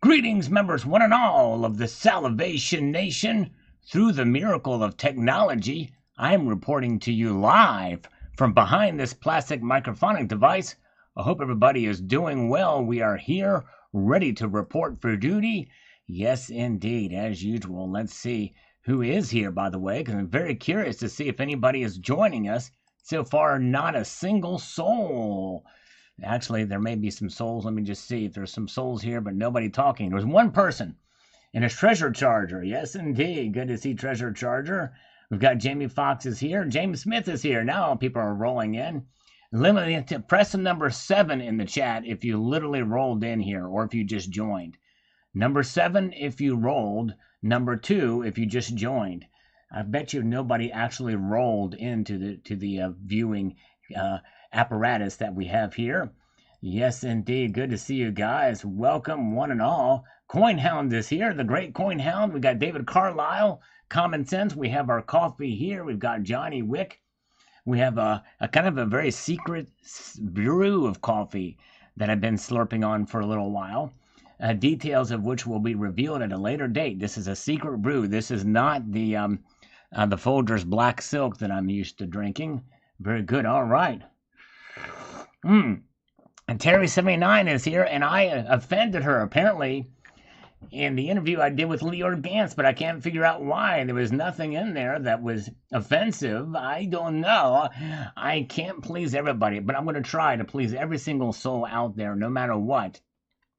Greetings, members one and all of the Salivation Nation. Through the miracle of technology, I am reporting to you live from behind this plastic microphonic device. I hope everybody is doing well. We are here, ready to report for duty. Yes, indeed, as usual. Let's see who is here, by the way, because I'm very curious to see if anybody is joining us. So far, not a single soul. Actually, there may be some souls. Let me just see if there's some souls here, but nobody talking. There's one person, and it's Treasure Charger. Yes, indeed. Good to see Treasure Charger. We've got Jamie Foxx is here. James Smith is here. Now people are rolling in. Press the number 7 in the chat if you literally rolled in here or if you just joined. Number 7 if you rolled. Number 2 if you just joined. I bet you nobody actually rolled into the viewing apparatus that we have here. Yes, indeed. Good to see you guys. Welcome, one and all. CoinHound is here, the great CoinHound. We got David Carlisle, Common Sense. We have our coffee here. We've got Johnny Wick. We have a kind of a very secret brew of coffee that I've been slurping on for a little while. Details of which will be revealed at a later date. This is a secret brew. This is not the Folgers Black Silk that I'm used to drinking. Very good. All right. And Terry79 is here, and I offended her, apparently, in the interview I did with Leor Gantz, but I can't figure out why. There was nothing in there that was offensive. I don't know. I can't please everybody, but I'm going to try to please every single soul out there, no matter what.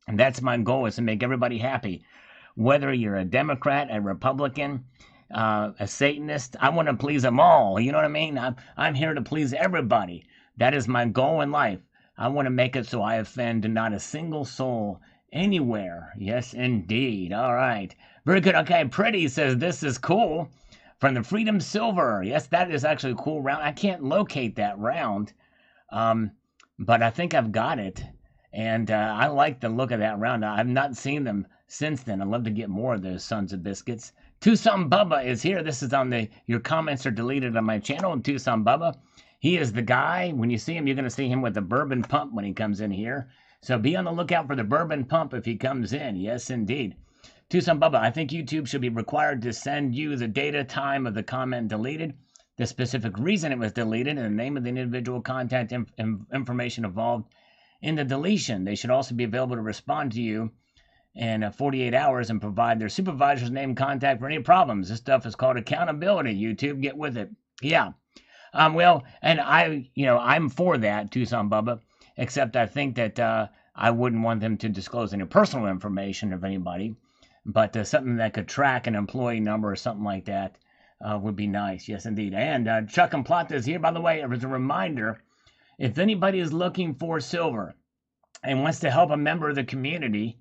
And that's my goal, is to make everybody happy. Whether you're a Democrat, a Republican, a Satanist, I want to please them all. You know what I mean? I'm here to please everybody. That is my goal in life. I want to make it so I offend not a single soul anywhere. Yes, indeed. All right. Very good. Okay, Pretty says this is cool. From the Freedom Silver. Yes, that is actually a cool round. I can't locate that round, but I think I've got it. And I like the look of that round. I've not seen them since then. I'd love to get more of those sons of biscuits. Tucson Bubba is here. This is on your comments are deleted on my channel. And Tucson Bubba, he is the guy. When you see him, you're going to see him with the bourbon pump when he comes in here. So be on the lookout for the bourbon pump if he comes in. Yes, indeed. Tucson Bubba, I think YouTube should be required to send you the data time of the comment deleted, the specific reason it was deleted, and the name of the individual contact information involved in the deletion. They should also be available to respond to you in 48 hours and provide their supervisor's name contact for any problems. This stuff is called accountability. YouTube, get with it. Yeah. Well, and I'm for that, Tucson Bubba, except I think that I wouldn't want them to disclose any personal information of anybody, but something that could track an employee number or something like that would be nice. Yes, indeed. And Chuck and Plata is here, by the way. As a reminder, if anybody is looking for silver and wants to help a member of the community,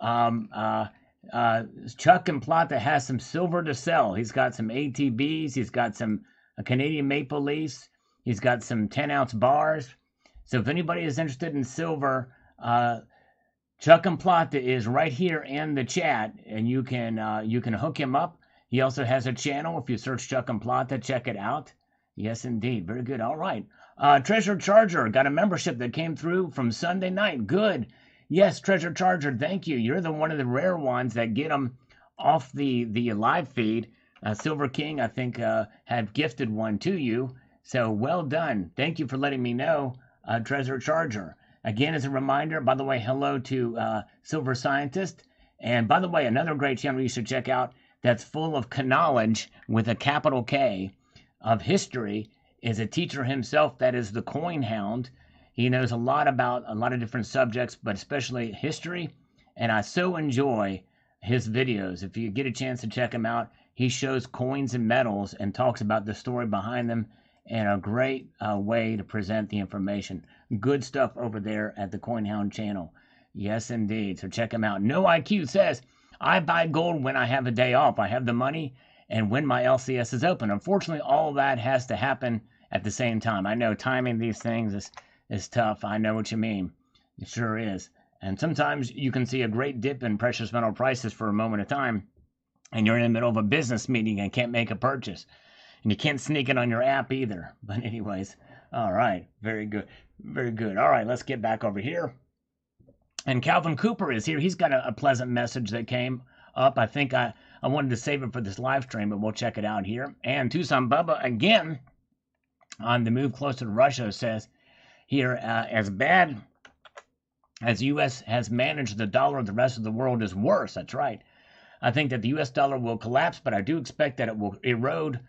Chuck and Plata has some silver to sell. He's got some ATBs. He's got some Canadian Maple Leafs. He's got some 10-ounce bars. So if anybody is interested in silver, Chuck and Plata is right here in the chat, and you can hook him up. He also has a channel. If you search Chuck and Plata, check it out. Yes, indeed. Very good. All right. Treasure Charger got a membership that came through from Sunday night. Good. Yes, Treasure Charger, thank you. You're one of the rare ones that get them off the live feed. Silver King, I think, had gifted one to you. So well done. Thank you for letting me know, Treasure Charger. Again, as a reminder, by the way, hello to Silver Scientist. And by the way, another great channel you should check out that's full of knowledge with a capital K of history is a teacher himself. That is the CoinHound. He knows a lot about a lot of different subjects, but especially history. And I so enjoy his videos. If you get a chance to check him out, he shows coins and metals and talks about the story behind them, and a great way to present the information. Good stuff over there at the CoinHound channel. Yes, indeed. So check him out. No IQ says, I buy gold when I have a day off. I have the money and when my LCS is open. Unfortunately, all that has to happen at the same time. I know timing these things is tough. I know what you mean. It sure is. And sometimes you can see a great dip in precious metal prices for a moment of time, and you're in the middle of a business meeting and can't make a purchase. And you can't sneak it on your app either. But anyways, all right. Very good. Very good. All right, let's get back over here. And Calvin Cooper is here. He's got a pleasant message that came up. I think I wanted to save it for this live stream, but we'll check it out here. And Tucson Bubba, again, on the move closer to Russia, says here, as bad as the U.S. has managed the dollar, the rest of the world is worse. That's right. I think that the U.S. dollar will collapse, but I do expect that it will erode.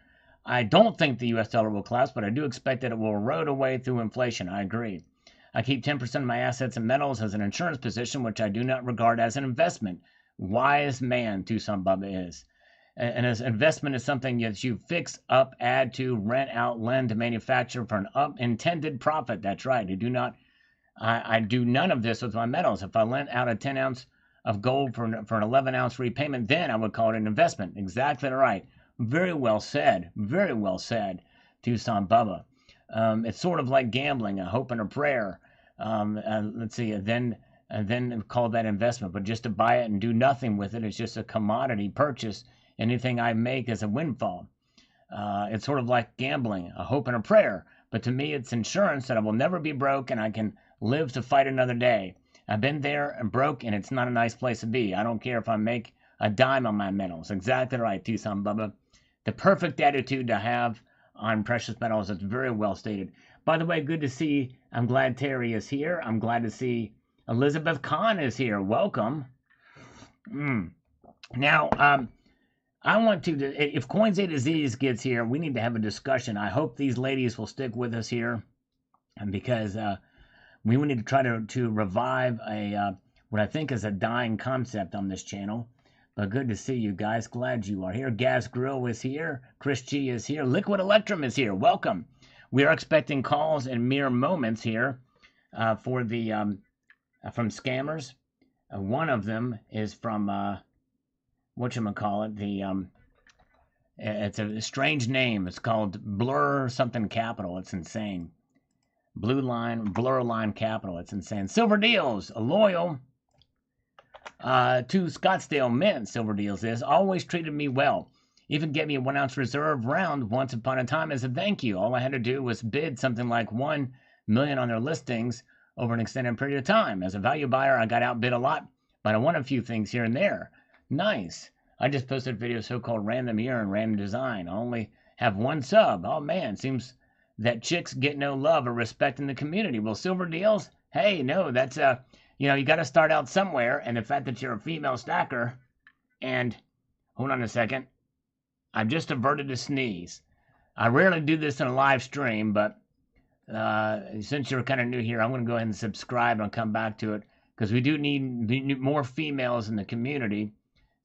I don't think the U.S. dollar will collapse, but I do expect that it will erode away through inflation. I agree. I keep 10% of my assets in metals as an insurance position, which I do not regard as an investment. Wise man, Tucson Bubba is. And as investment is something that you fix up, add to, rent out, lend to manufacture for an intended profit. That's right. I do none of this with my metals. If I lent out a 10 ounce of gold for an 11 ounce repayment, then I would call it an investment. Exactly right. Very well said. Very well said, Tucson Bubba. It's sort of like gambling, a hope and a prayer. Let's see, then call that investment. But just to buy it and do nothing with it is just a commodity purchase. Anything I make is a windfall. It's sort of like gambling, a hope and a prayer. But to me, it's insurance that I will never be broke and I can live to fight another day. I've been there and broke, and it's not a nice place to be. I don't care if I make a dime on my metals. Exactly right, Tucson Bubba. The perfect attitude to have on precious metals. It's very well stated. By the way, good to see. I'm glad Terry is here. I'm glad to see Elizabeth Kahn is here. Welcome. Now, I want to, if Coins A to Z's gets here, we need to have a discussion. I hope these ladies will stick with us here, and because we need to try to revive what I think is a dying concept on this channel. But good to see you guys. Glad you are here. Gas Grill is here. Chris G is here. Liquid Electrum is here. Welcome. We are expecting calls in mere moments here for the from scammers. One of them is from whatchamacallit, it's a strange name. It's called Blur something Capital. It's insane. Blur Line Capital. It's insane. Silver Deals, a loyal to Scottsdale Mint. Silver Deals is always treated me well. Even gave me a 1 ounce reserve round once upon a time as a thank you. All I had to do was bid something like 1 million on their listings over an extended period of time. As a value buyer, I got outbid a lot, but I won a few things here and there. Nice. I just posted a video so-called random year and random design. I only have 1 sub. Oh man, seems that chicks get no love or respect in the community. Well, Silver Deals, hey, no, that's you got to start out somewhere, and the fact that you're a female stacker, and hold on a second, I've just averted a sneeze. I rarely do this in a live stream, but since you're kind of new here, I'm going to go ahead and subscribe and I'll come back to it, because we do need more females in the community.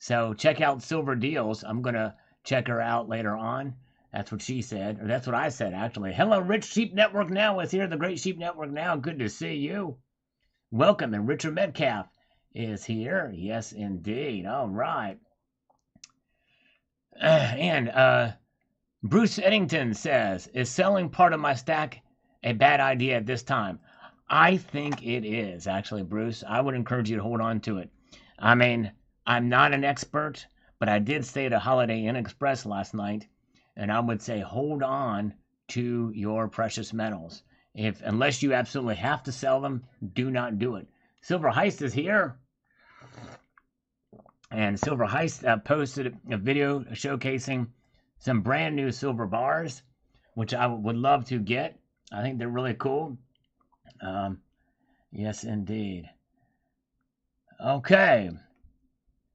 So check out Silver Deals. I'm going to check her out later on. That's what she said, or that's what I said, actually. Hello, Rich Sheep Network Now is here. The Great Sheep Network Now. Good to see you. Welcome, and Richard Metcalf is here. Yes, indeed. All right. And Bruce Eddington says, is selling part of my stack a bad idea at this time? I think it is, actually, Bruce. I would encourage you to hold on to it. I mean, I'm not an expert, but I did stay at a Holiday Inn Express last night, and I would say hold on to your precious metals. Unless you absolutely have to sell them, do not do it. Silver Heist is here. And Silver Heist posted a video showcasing some brand new silver bars, which I would love to get. I think they're really cool. Yes, indeed. Okay.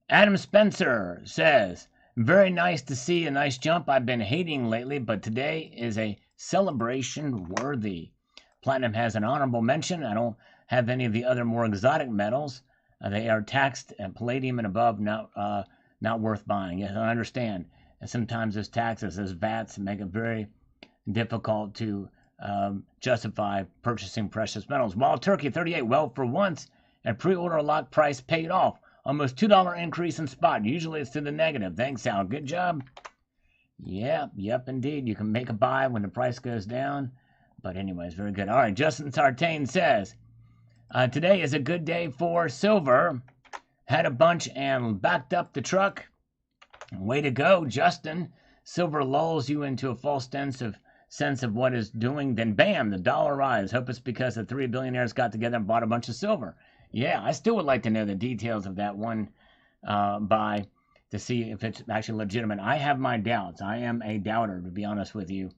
Adam Spencer says, very nice to see a nice jump. I've been hating lately, but today is a celebration worthy. Platinum has an honorable mention. I don't have any of the other more exotic metals. They are taxed, and palladium and above not worth buying. Yes, I understand. And sometimes those taxes, those VATs, make it very difficult to justify purchasing precious metals. Wild Turkey 38, well, for once, a pre-order lock price paid off. Almost $2 increase in spot. Usually it's to the negative. Thanks, Al. Good job. Yep, indeed. You can make a buy when the price goes down. But anyways, very good. All right, Justin Sartain says, today is a good day for silver. Had a bunch and backed up the truck. Way to go, Justin. Silver lulls you into a false sense of what it's doing. Then bam, the dollar rise. Hope it's because the 3 billionaires got together and bought a bunch of silver. Yeah, I still would like to know the details of that one buy to see if it's actually legitimate. I have my doubts. I am a doubter, to be honest with you,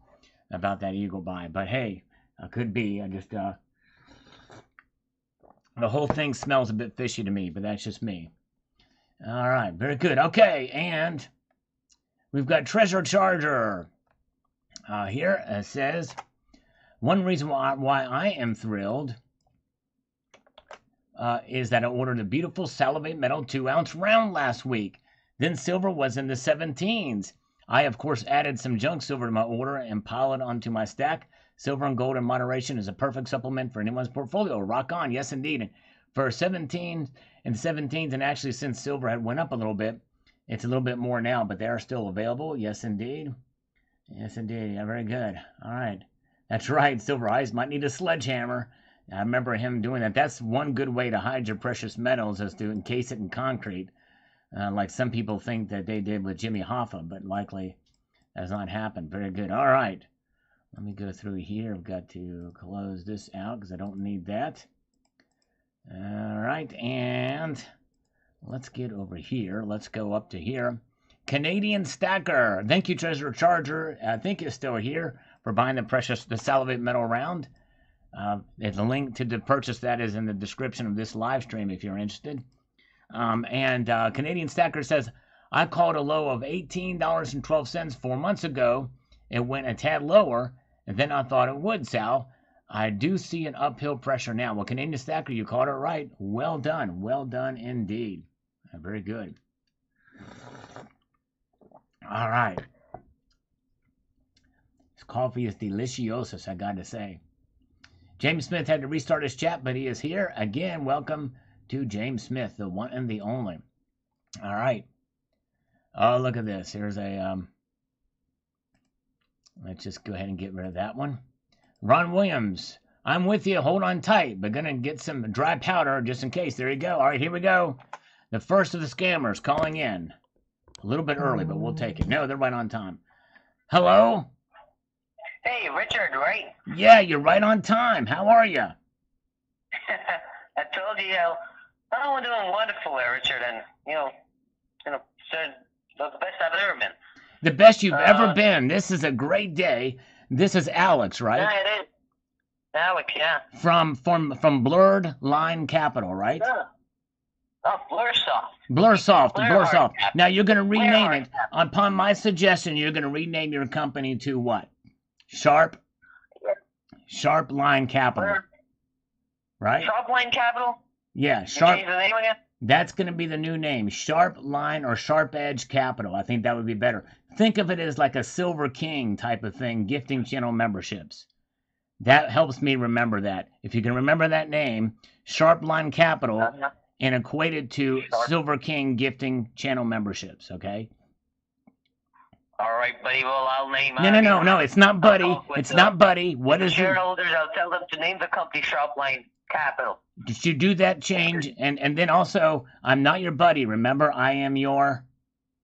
about that Eagle buy. But hey, could be. I just the whole thing smells a bit fishy to me, but that's just me. All right, very good. Okay, and we've got Treasure Charger here. It says, one reason why I am thrilled is that I ordered a beautiful Salivate Metal 2-ounce round last week. Then silver was in the 17s. I, of course, added some junk silver to my order and piled it onto my stack. Silver and gold in moderation is a perfect supplement for anyone's portfolio. Rock on. Yes, indeed. And for 17 and 17s, and actually since silver had went up a little bit, it's a little bit more now, but they are still available. Yes, indeed. Yes, indeed. Yeah, very good. All right. That's right. Silver Eyes might need a sledgehammer. I remember him doing that. That's one good way to hide your precious metals, is to encase it in concrete. Like some people think that they did with Jimmy Hoffa, but likely has not happened. Very good. All right. Let me go through here. I've got to close this out because I don't need that. All right. And let's get over here. Let's go up to here. Canadian Stacker. Thank you, Treasure Charger. I think it's still here for buying the Salivate Metal round. The link to purchase that is in the description of this live stream if you're interested. Canadian Stacker says, I called a low of $18.12 4 months ago. It went a tad lower, and then I thought it would, Sal. I do see an uphill pressure now. Well, Canadian Stacker, you called it right. Well done. Well done indeed. Very good. All right. This coffee is delicious, I got to say. James Smith had to restart his chat, but he is here. Again, welcome to James Smith, the one and the only. All right. Oh, look at this. Here's a, let's just go ahead and get rid of that one. Ron Williams, I'm with you. Hold on tight, but going to get some dry powder just in case. There you go. All right, here we go. The first of the scammers calling in. A little bit early, but we'll take it. No, they're right on time. Hello? Hey, Richard, right? Yeah, you're right on time. How are you? I told you, I'm doing wonderful there, Richard, and, sir, the best I've ever been. The best you've ever been. This is a great day. This is Alex, right? Yeah, it is. Alex, yeah. From Blurred Line Capital, right? Yeah. Oh, Blursoft. Blursoft. Now you're going to rename it. Upon my suggestion, you're going to rename your company to what? Sharp Line Capital. Right? Sharp Line Capital? Yeah, Sharp. Change the name again? That's going to be the new name. Sharp Line or Sharp Edge Capital. I think that would be better. Think of it as like a Silver King type of thing, gifting channel memberships. That helps me remember that. If you can remember that name, Sharp Line Capital, and equate it to Silver King gifting channel memberships, okay? All right, buddy. Well, I'll name. No. It's not Buddy. It's not Buddy. What is it? Shareholders, I'll tell them to name the company Sharp Line Capital. Did you do that change? And then also, I'm not your buddy. Remember, I am your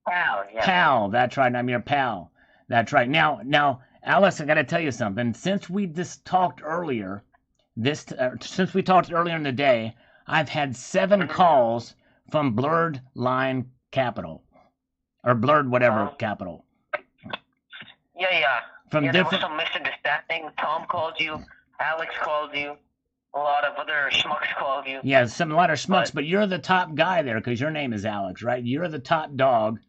pal. Yeah. Pal. That's right. I'm your pal. That's right. Now, Alice, I got to tell you something. Since we just talked earlier, since we talked earlier in the day, I've had 7 calls from Blurred Line Capital, or Blurred whatever Capital. Yeah. From there was some misunderstanding. Tom called you. Alex called you. A lot of other schmucks called you. Yeah, a lot of schmucks, but you're the top guy there because your name is Alex, right? You're the top dog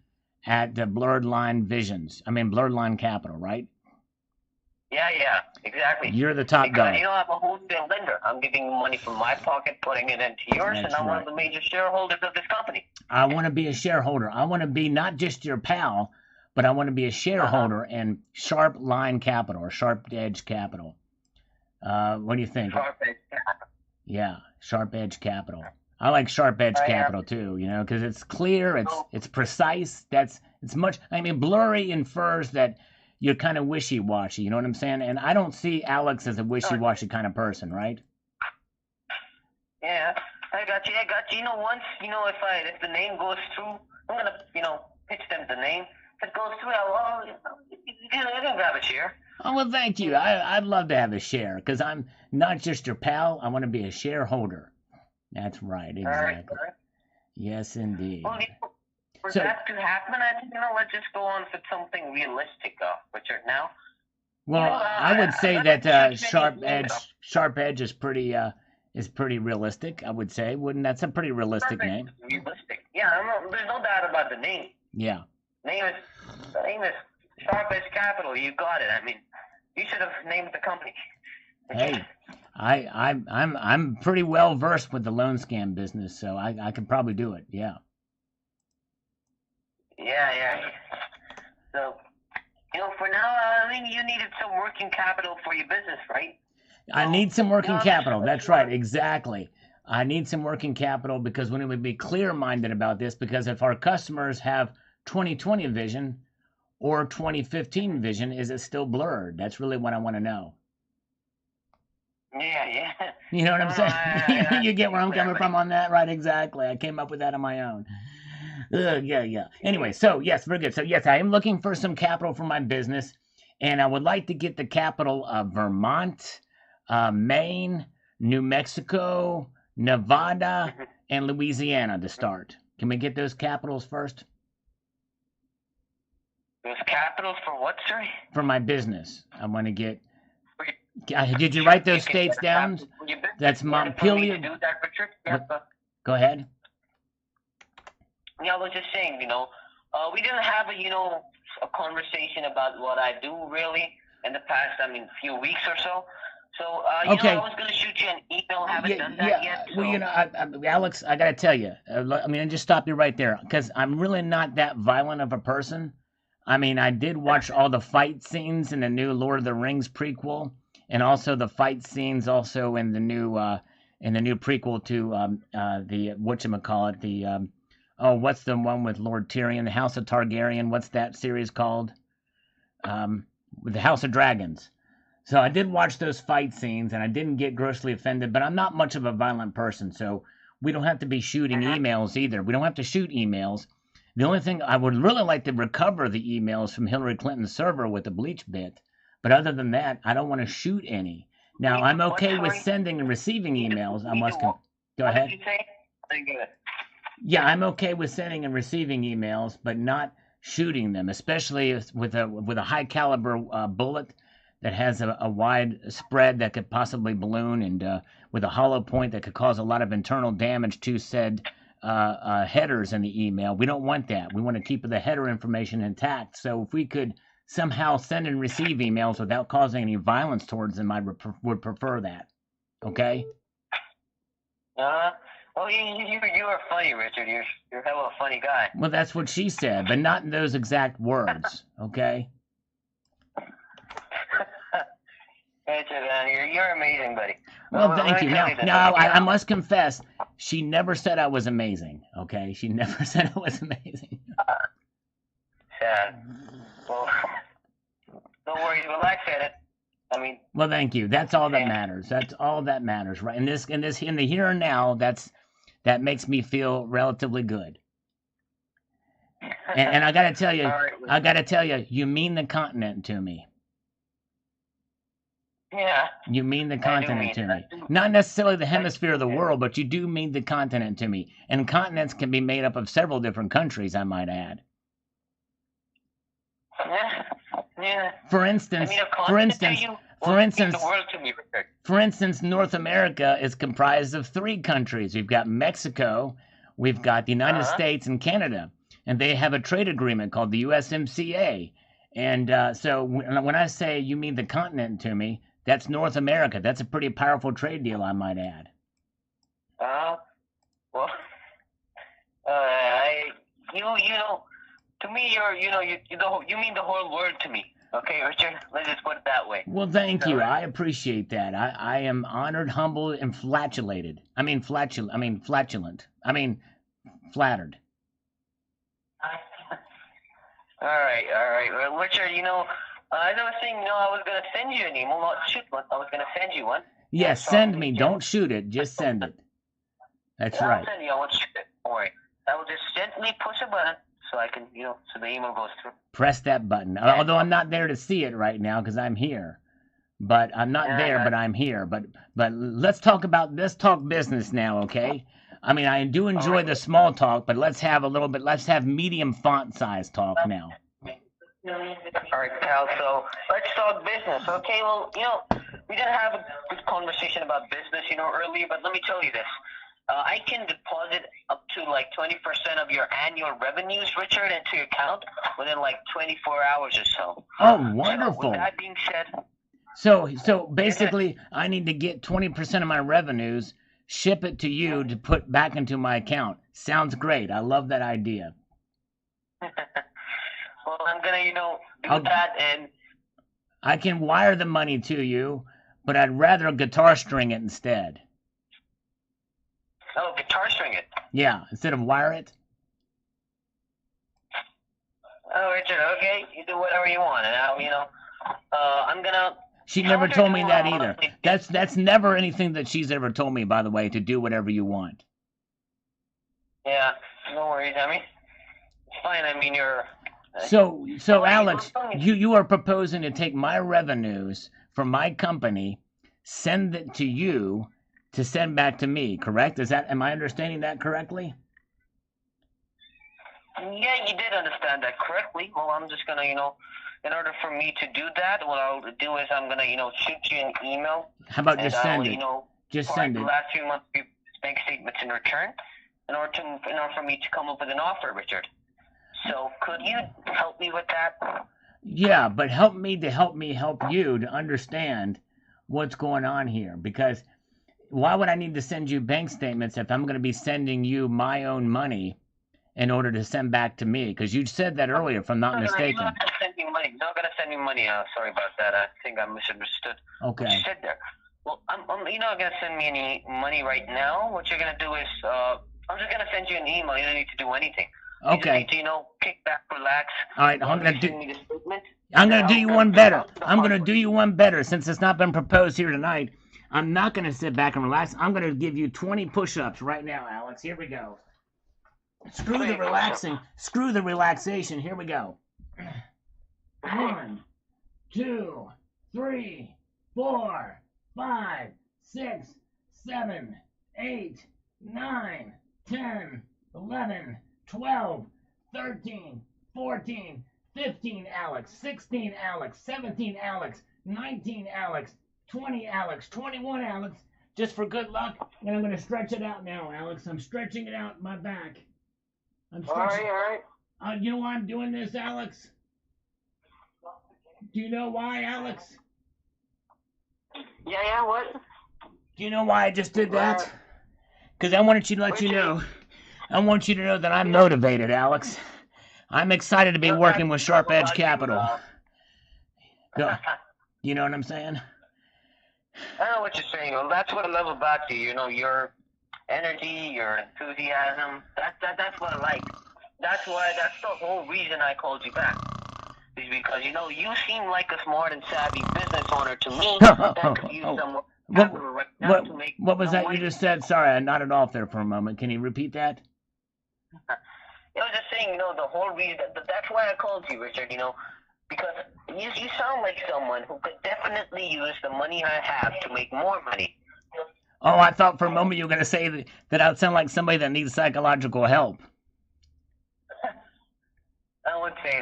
at Blurred Line Capital, right? Yeah, exactly. You're the top guy. I'm a wholesale lender. I'm giving money from my pocket, putting it into yours, and I'm one of the major shareholders of this company. I want to be a shareholder. I want to be not just your pal, but I want to be a shareholder in Sharp Line Capital or Sharp Edge Capital. What do you think? Sharp Edge Capital. Yeah, Sharp Edge Capital. I like Sharp Edge Capital too, because it's clear, it's precise. It's much. I mean, blurry infers that you're kind of wishy-washy. You know what I'm saying? And I don't see Alex as a wishy-washy kind of person, right? Yeah, I got you. Once, if the name goes through, I'm gonna, pitch them the name. If it goes through, you can grab a share. Oh, well, thank you. I'd love to have a share because I'm not just your pal. I want to be a shareholder. That's right, All right. exactly. Yes, indeed. Well, for So, that to happen, I think let's just go on with something realistic, Richard. Now, well, I would say I'm gonna that shoot you an email. Sharp Edge is pretty realistic. I would say, wouldn't that's a pretty realistic Perfect. name? Realistic. Yeah, there's no doubt about the name. Yeah. The name is Sharp Edge Capital. You got it. I mean, you should have named the company. Hey, I'm pretty well versed with the loan scam business, so I could probably do it. Yeah. Yeah. So, for now, I mean, you needed some working capital for your business, right? I need some working capital. That's right, exactly. I need some working capital because we need to be clear-minded about this. Because if our customers have 2020 vision or 2015 vision, is it still blurred? That's really what I want to know. Yeah. You know what I'm saying? You get where I'm coming from on that, right? Exactly. I came up with that on my own. Yeah. Anyway, so yes, very good. So yes, I am looking for some capital for my business, and I would like to get the capital of Vermont, Maine, New Mexico, Nevada, and Louisiana to start. Can we get those capitals first? Those capitals for what, sir? For my business. I want to get... Did you write those states down? That's Montpelier. Do that, Richard? Go ahead. Yeah, I was just saying, we didn't have a conversation about what I do really in the past, few weeks or so. So, okay. I was going to shoot you an email. Haven't done that yet. So. Well, Alex, I got to tell you, I just stop you right there because I'm really not that violent of a person. I mean, I did watch all the fight scenes in the new Lord of the Rings prequel, and also the fight scenes also in the new prequel to the whatchamacallit, the what's the one with Lord Tyrion, the House of Targaryen? What's that series called? With the House of Dragons. So I did watch those fight scenes, and I didn't get grossly offended, but I'm not much of a violent person, so we don't have to be shooting emails either. We don't have to shoot emails. The only thing, I would really like to recover the emails from Hillary Clinton's server with the bleach bit, but other than that, I don't want to shoot any. Now, I'm okay with sending and receiving emails. Go ahead. What did you say? Yeah, I'm okay with sending and receiving emails, but not shooting them, especially with a high caliber bullet that has a wide spread that could possibly balloon, and with a hollow point that could cause a lot of internal damage to said headers in the email. We don't want that. We want to keep the header information intact. So if we could somehow send and receive emails without causing any violence towards them, I would prefer that. Okay? Well, you are funny, Richard. You're a hell of a funny guy. Well, that's what she said, but not in those exact words. Okay? Richard, you're amazing, buddy. Well, thank you. Now, I must confess, she never said I was amazing. Okay? She never said I was amazing. Sad. Well, don't worry. Well, I said it. Well, thank you. That's all that matters. That's all that matters, right? In the here and now, that makes me feel relatively good. And I gotta tell you, you mean the continent to me. Yeah. You mean the continent to me. Not necessarily the hemisphere of the world, but you do mean the continent to me. And continents can be made up of several different countries, I might add. Yeah. For instance, North America is comprised of 3 countries. We've got Mexico, we've got the United States, and Canada. And they have a trade agreement called the USMCA. And so when I say you mean the continent to me, that's North America. That's a pretty powerful trade deal, I might add. Well, to me, you mean the whole word to me. Okay, Richard? Let's just put it that way. Well, thank you. I appreciate that. I am honored, humble, and flatulated. Flatulent. Flattered. All right. Well, Richard, as I was saying, I was going to send you an email, not shoot one. I was going to send you one. Yes, send me. Don't shoot it. Just send it. That's right. I'll send you. I won't shoot it. Don't worry. I will just gently push a button so I can, so the email goes through. Press that button. Although I'm not there to see it right now because I'm here. but I'm not there, but I'm here. But let's talk business now, okay? I mean, I do enjoy the small talk, but let's have let's have medium font size talk now. All right, pal. So let's talk business. Okay. Well, we didn't have a good conversation about business, earlier. But let me tell you this. I can deposit up to like 20% of your annual revenues, Richard, into your account within like 24 hours or so. Oh, wonderful. So with that being said. So basically, I need to get 20% of my revenues, ship it to you to put back into my account. Sounds great. I love that idea. Well, I'm gonna, do that, and I can wire the money to you, but I'd rather guitar string it instead. Oh, guitar string it? Yeah, instead of wire it. Oh, Richard, okay, you do whatever you want, and I'm gonna. She never told me that either. That's never anything that she's ever told me, by the way, to do whatever you want. Yeah, no worries. I mean, it's fine. I mean, you're. So Alex, you are proposing to take my revenues from my company, send it to you, to send back to me, correct? Am I understanding that correctly? Yeah, you did understand that correctly. Well, I'm just gonna, in order for me to do that, what I'll do is I'm gonna, shoot you an email. How about just send it? Just send it. The last few months bank statements in return, in order for me to come up with an offer, Richard. So could you help me with that? Yeah, but help me help you to understand what's going on here. Because why would I need to send you bank statements if I'm going to be sending you my own money in order to send back to me? Because you said that earlier, if I'm not mistaken. You're not going to send me money. You're not going to send me money. Sorry about that. I think I misunderstood what you said there. Well, you're not going to send me any money right now. What you're going to do is I'm just going to send you an email. You don't need to do anything. Okay. You just need to, kick back, relax. All right, I'm gonna do you one better. I'm gonna do you one better since it's not been proposed here tonight. I'm not gonna sit back and relax. I'm gonna give you 20 push-ups right now, Alex. Here we go. Screw the relaxing. Screw the relaxation. Here we go. 1, 2, 3, 4, 5, 6, 7, 8, 9, 10, 11, 12, 13, 14, 15, Alex, 16, Alex, 17, Alex, 19, Alex, 20, Alex, 21, Alex, just for good luck. And I'm going to stretch it out now, Alex. I'm stretching it out in my back. I'm stretching. All right. You know why I'm doing this, Alex? Do you know why, Alex? Yeah, what? Do you know why I just did that? Because I wanted you to let you know. I want you to know that I'm motivated, Alex. I'm excited to be working with Sharp Edge Capital. You know what I'm saying? I know what you're saying. Well, that's what I love about you. Your energy, your enthusiasm. That's what I like. That's the whole reason I called you back. Is because you seem like a smart and savvy business owner to me that could use some capital right now to make. What was that you just said? Sorry, I nodded off there for a moment. Can you repeat that? I was just saying, the whole reason, that's why I called you, Richard, because you sound like someone who could definitely use the money I have to make more money. Oh, I thought for a moment you were going to say that I would sound like somebody that needs psychological help. I wouldn't say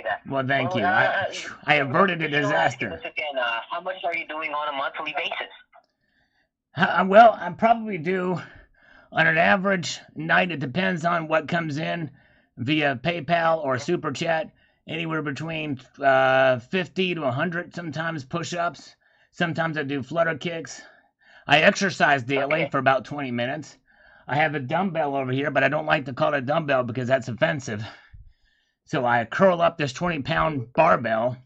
that. Well, thank you. I averted a disaster. Again, how much are you doing on a monthly basis? Well, I probably do on an average night. It depends on what comes in via PayPal or Super Chat. Anywhere between 50 to 100 sometimes push-ups. Sometimes I do flutter kicks. I exercise daily for about 20 minutes. I have a dumbbell over here, but I don't like to call it a dumbbell because that's offensive. So I curl up this 20-pound barbell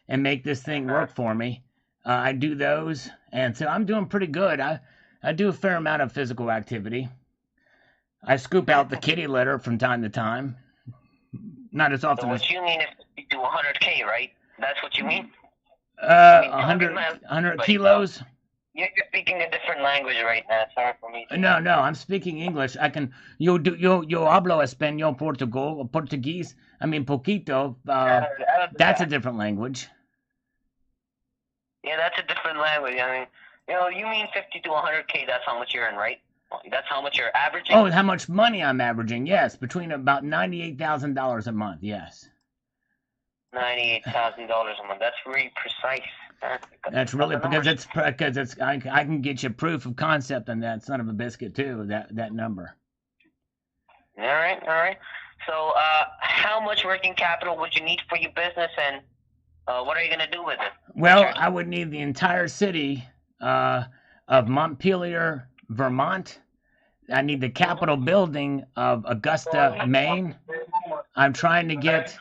and make this thing work for me. I do those, and so I'm doing pretty good. I do a fair amount of physical activity. I scoop out the kitty litter from time to time. Not as often as... So what you mean is you do 100K, right? That's what you mean? 100 kilos? You're speaking a different language right now. It's hard for me. No, I'm speaking English. I can. Yo hablo español, Portuguese. I mean, poquito. That's a different language. Yeah, that's a different language. I mean, you mean 50 to 100K. That's how much you're in, right? That's how much you're averaging. Oh, how much money I'm averaging? Yes, between about $98,000 a month. Yes. $98,000 a month. That's very precise. That's really because I can get you proof of concept on that son of a biscuit too. That number. All right, all right. So, how much working capital would you need for your business, and what are you gonna do with it? Well, I would need the entire city of Montpelier, Vermont. I need the Capitol building of Augusta, Maine. I'm trying to get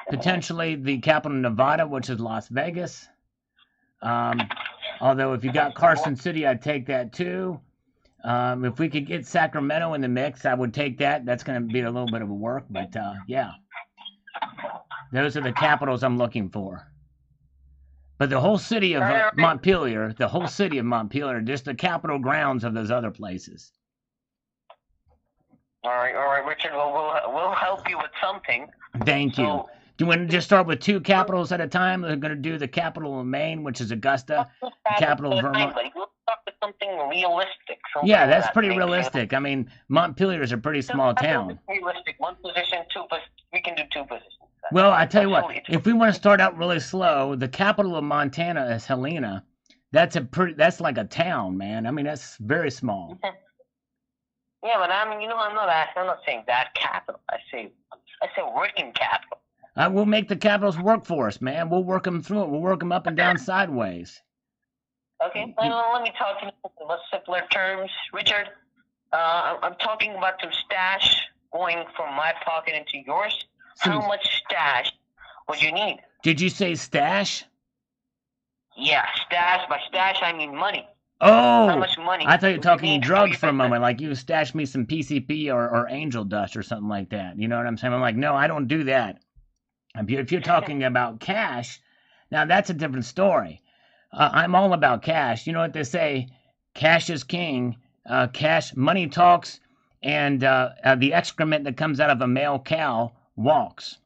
potentially the capital of Nevada, which is Las Vegas. Although if you got Carson City, I'd take that too. If we could get Sacramento in the mix, I would take that. That's going to be a little bit of a work, but yeah. Those are the capitals I'm looking for. But the whole city of Montpelier, just the capital grounds of those other places. All right, Richard. Well, we'll help you with something. Thank you. Do you want to just start with two capitals at a time? We're going to do the capital of Maine, which is Augusta, the capital of Vermont. We'll start with something realistic. Yeah, that's pretty realistic. I mean, Montpelier is a pretty small town. Realistic. One position, we can do two positions. Well, I tell you what, if we want to start out really slow, the capital of Montana is Helena. That's like a town, man. I mean, that's very small. Yeah, but I mean, I'm not saying that capital. I say working capital. We'll make the capitals work for us, man. We'll work them through it. We'll work them up and down sideways. Okay, let me talk in simpler terms, Richard. I'm talking about some stash going from my pocket into yours. How much stash would you need? Did you say stash? Yeah, stash. By stash, I mean money. Oh, how much money? I thought you were talking drugs for a moment, like you stashed me some PCP or angel dust or something like that. You know what I'm saying? I'm like, no, I don't do that. If you're talking about cash, now that's a different story. I'm all about cash. You know what they say? Cash is king. Money talks, and the excrement that comes out of a male cow walks.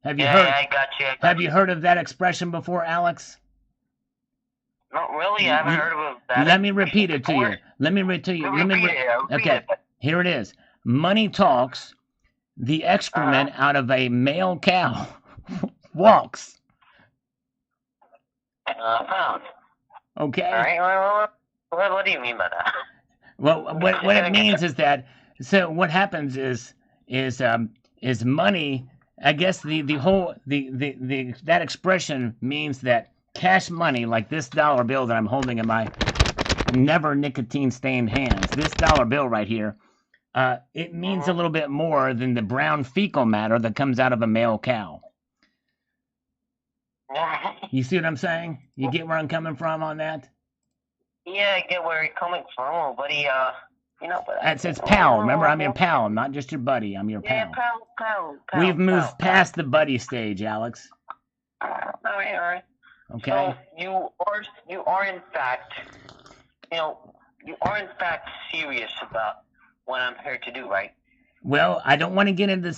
Have you heard? I got you. Have you heard of that expression before, Alex? Not really. I haven't heard of that. Let me repeat it to you. Okay, here it is. Money talks. The excrement out of a male cow walks. Okay. All right. What do you mean by that? Well, what it means is that. So what happens is money. I guess that expression means that cash money, like this dollar bill that I'm holding in my never nicotine stained hands, this dollar bill right here. It means a little bit more than the brown fecal matter that comes out of a male cow. You see what I'm saying? You get where I'm coming from on that? Yeah, I get where you're coming from, buddy. It's pal. Remember, I'm your pal. I'm not just your buddy. I'm your pal. Yeah, pal. We've moved past the buddy stage, Alex. All right. Okay. So you are in fact serious about what I'm here to do, right? Well, I don't want to get into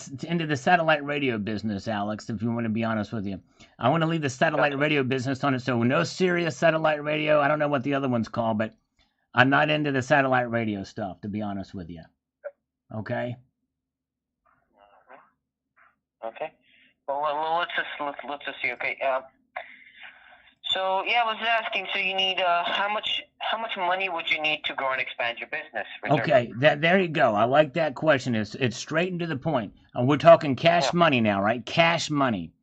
the satellite radio business, Alex, if you want to be honest with you. I want to leave the satellite radio business on it, so no serious satellite radio. I don't know what the other one's called, but I'm not into the satellite radio stuff, to be honest with you. Okay? Okay. Well, let's just see, okay? So, yeah, I was asking, so you need, how much money would you need to grow and expand your business? Okay, there you go. I like that question. It's straight and to the point. We're talking cash money now, right? Cash money.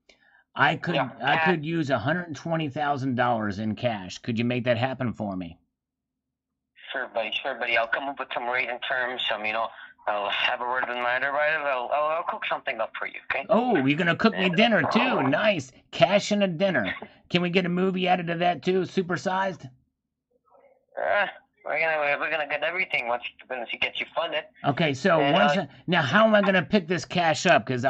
I could use $120,000 in cash. Could you make that happen for me? Sure, buddy. I'll come up with some rate and terms. I'll have a word with my underwriter. I'll cook something up for you, okay? Oh, you're going to cook me dinner, too. Nice. Cash and a dinner. Can we get a movie added to that, too, supersized? We're gonna get everything once you get you funded. Okay, so now how am I going to pick this cash up? Because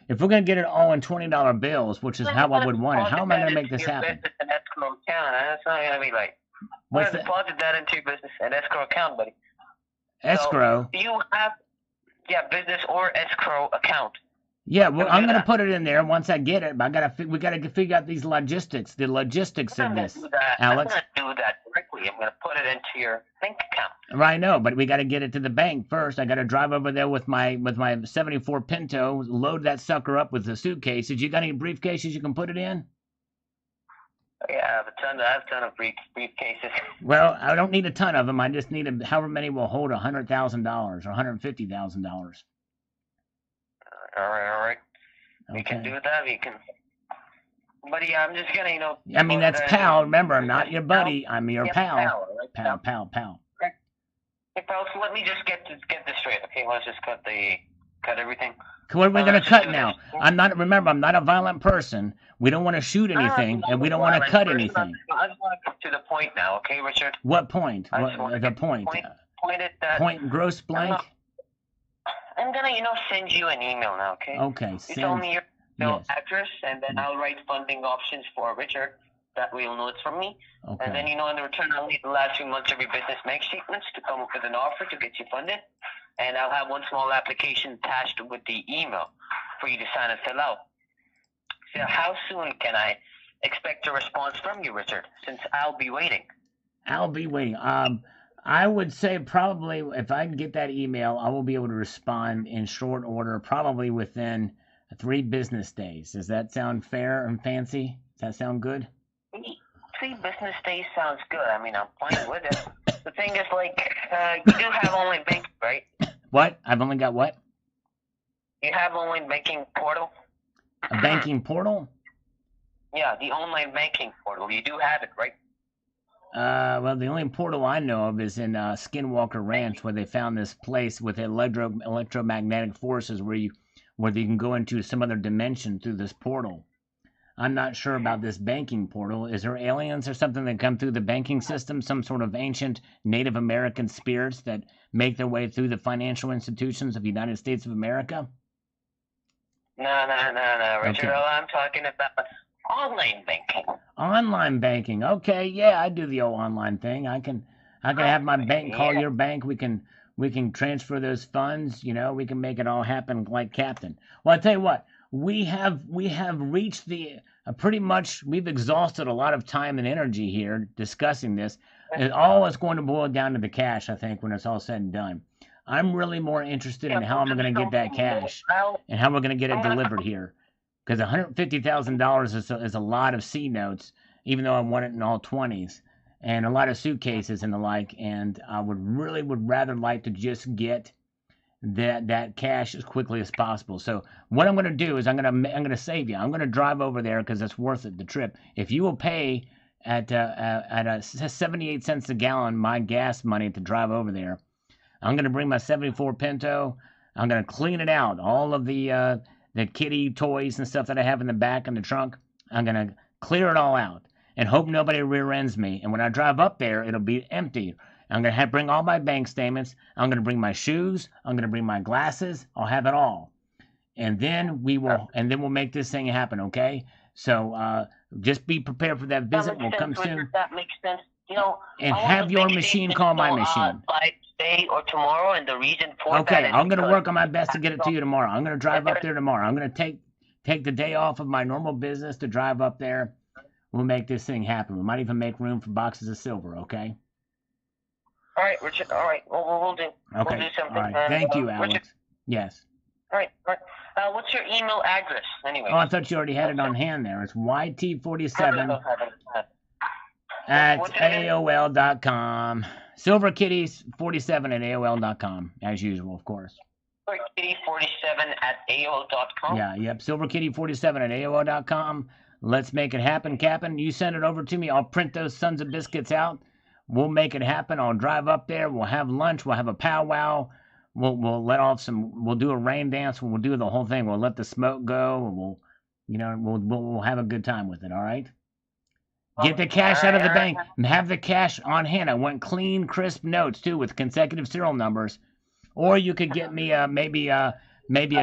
if we're going to get it all in $20 bills, which is how I would want it, how am I going to make this happen? An escrow account. That's not going to be like... We're going to deposit that into your business, an escrow account, buddy. Escrow? So you have, business or escrow account. Yeah, well, We'll I'm do gonna that. put it in there once I get it. But we gotta figure out these logistics, the logistics I'm of gonna this, do that. Alex. I'm gonna do that directly. I'm gonna put it into your bank account. Right, I know, but we gotta get it to the bank first. I gotta drive over there with my '74 Pinto, load that sucker up with the suitcases. You got any briefcases you can put it in? Yeah, I have a ton of briefcases. Well, I don't need a ton of them. I just need however many will hold $100,000 or $150,000. All right. We can Okay. do that. We can. But yeah, I'm just gonna, I mean, go to that's pal. Remember, I'm not your buddy. Pal? I'm your Yeah, pal. pal, right? Pal. Right. Hey, pal, so let me just get this straight. Okay, let's just cut everything. What are we gonna Let's just cut do now? this. Remember, I'm not a violent person. We don't want to shoot anything, and we don't want to cut anything. I just want to get to the point now, okay, Richard? What point? I just want What to the point? point it that Point gross blank. I'm gonna, send you an email now, okay? Okay. You tell me your email Yes. address, and then I'll write funding options for Richard. That way you'll know it's from me. Okay. And then, in return, I'll need the last 2 months of your business bank statements to come up with an offer to get you funded. And I'll have one small application attached with the email for you to sign and fill out. So how soon can I expect a response from you, Richard, since I'll be waiting? I'll be waiting. I would say probably if I can get that email, I will be able to respond in short order, probably within 3 business days. Does that sound fair and fancy? Does that sound good? 3 business days sounds good. I mean, I'm fine with it. The thing is, you do have online banking, right? What? I've only got what? You have online banking portal? A banking portal? Yeah, the online banking portal. You do have it, right? Well, the only portal I know of is in Skinwalker Ranch, where they found this place with electromagnetic forces where you can go into some other dimension through this portal. I'm not sure about this banking portal. Is there aliens or something that come through the banking system? Some sort of ancient Native American spirits that make their way through the financial institutions of the United States of America? No, Richard. Okay. All I'm talking about online banking. Online banking. Okay, yeah, I do the old online thing. I can have my bank call your bank. We can transfer those funds. We can make it all happen like Captain. Well, I tell you what, we have reached the pretty much. We've exhausted a lot of time and energy here discussing this. It all is going to boil down to the cash, I think, when it's all said and done. I'm really more interested in how I'm going to get that cash and how we're going to get it delivered here. Because $150,000 is a lot of C notes, even though I want it in all 20s, and a lot of suitcases and the like. And I would rather like to just get that cash as quickly as possible. So what I'm going to do is I'm going to save you. I'm going to drive over there because it's worth it, the trip. If you will pay at 78 cents a gallon my gas money to drive over there, I'm going to bring my '74 Pinto. I'm going to clean it out, all of the kitty toys and stuff that I have in the back in the trunk. I'm going to clear it all out and hope nobody rear ends me. And when I drive up there, it'll be empty. I'm going to bring all my bank statements. I'm going to bring my shoes. I'm going to bring my glasses. I'll have it all. And then we'll make this thing happen, okay? So just be prepared for that visit. We'll come soon. That makes sense. And have your machine call my machine. By today or tomorrow, and the reason for okay, that I'm going to work on my best to get it to you tomorrow. I'm going to drive up there tomorrow. I'm going to take the day off of my normal business to drive up there. We'll make this thing happen. We might even make room for boxes of silver, okay? All right, Richard. All right. Well, we'll do. Okay. We'll do something. All right. Thank you, Alex. Richard. Yes. All right. What's your email address, anyway? Oh, I thought you already had it on hand there. It's YT47 at AOL.com. SilverKitties47 at AOL.com, as usual, of course. SilverKitty47 at AOL.com? Yeah, yep. SilverKitty47 at AOL.com. Let's make it happen, Captain. You send it over to me. I'll print those sons of biscuits out. We'll make it happen. I'll drive up there. We'll have lunch. We'll have a powwow. We'll let off some. We'll do a rain dance. We'll do the whole thing. We'll let the smoke go. We'll have a good time with it. All right. Get the cash out of the bank and have the cash on hand. I want clean, crisp notes too with consecutive serial numbers. Or you could get me maybe a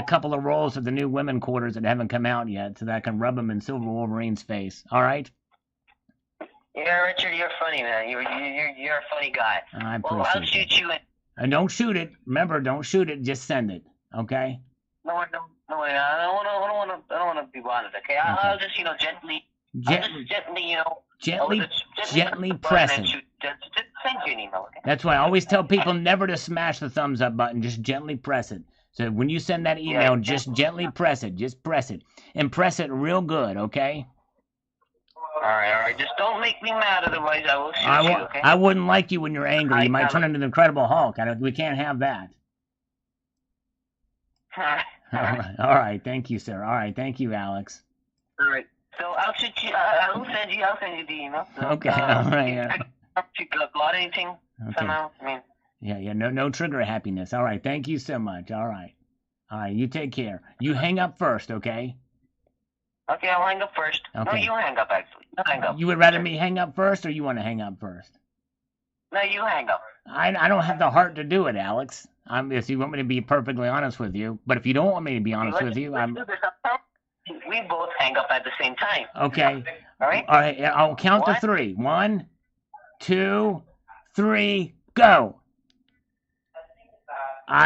couple of rolls of the new women quarters that haven't come out yet, so that I can rub them in Silver Wolverine's face. All right. Yeah, Richard, you're funny, man. You're a funny guy. I appreciate I'll shoot you. And don't shoot it. Remember, don't shoot it. Just send it. Okay. No, I don't want to be bothered. Okay, I'll just gently, Gently, gently press the button press and it. just send you an email. Okay. That's why I always tell people never to smash the thumbs up button. Just gently press it. So when you send that email, just gently press it. Just press it. And press it real good, okay? All right. Just don't make me mad, otherwise I will shoot you. Okay. I wouldn't like you when you're angry. You might turn into the Incredible Hulk. We can't have that. All right. Thank you, sir. All right. Thank you, Alex. All right. So I'll shoot you. I'll send you the email. So, okay. All right. Yeah. You got anything? Okay. Somehow. I mean. Yeah. No trigger happiness. All right. Thank you so much. All right. You take care. You hang up first, okay? Okay, I'll hang up first. Okay. No, you hang up, actually. You hang up. You would rather me hang up first, or you want to hang up first? No, you hang up. I don't have the heart to do it, Alex. If you want me to be perfectly honest with you. But if you don't want me to be honest with you, we both hang up at the same time. Okay. All right? All right, I'll count to 3. 1, 2, 3, go.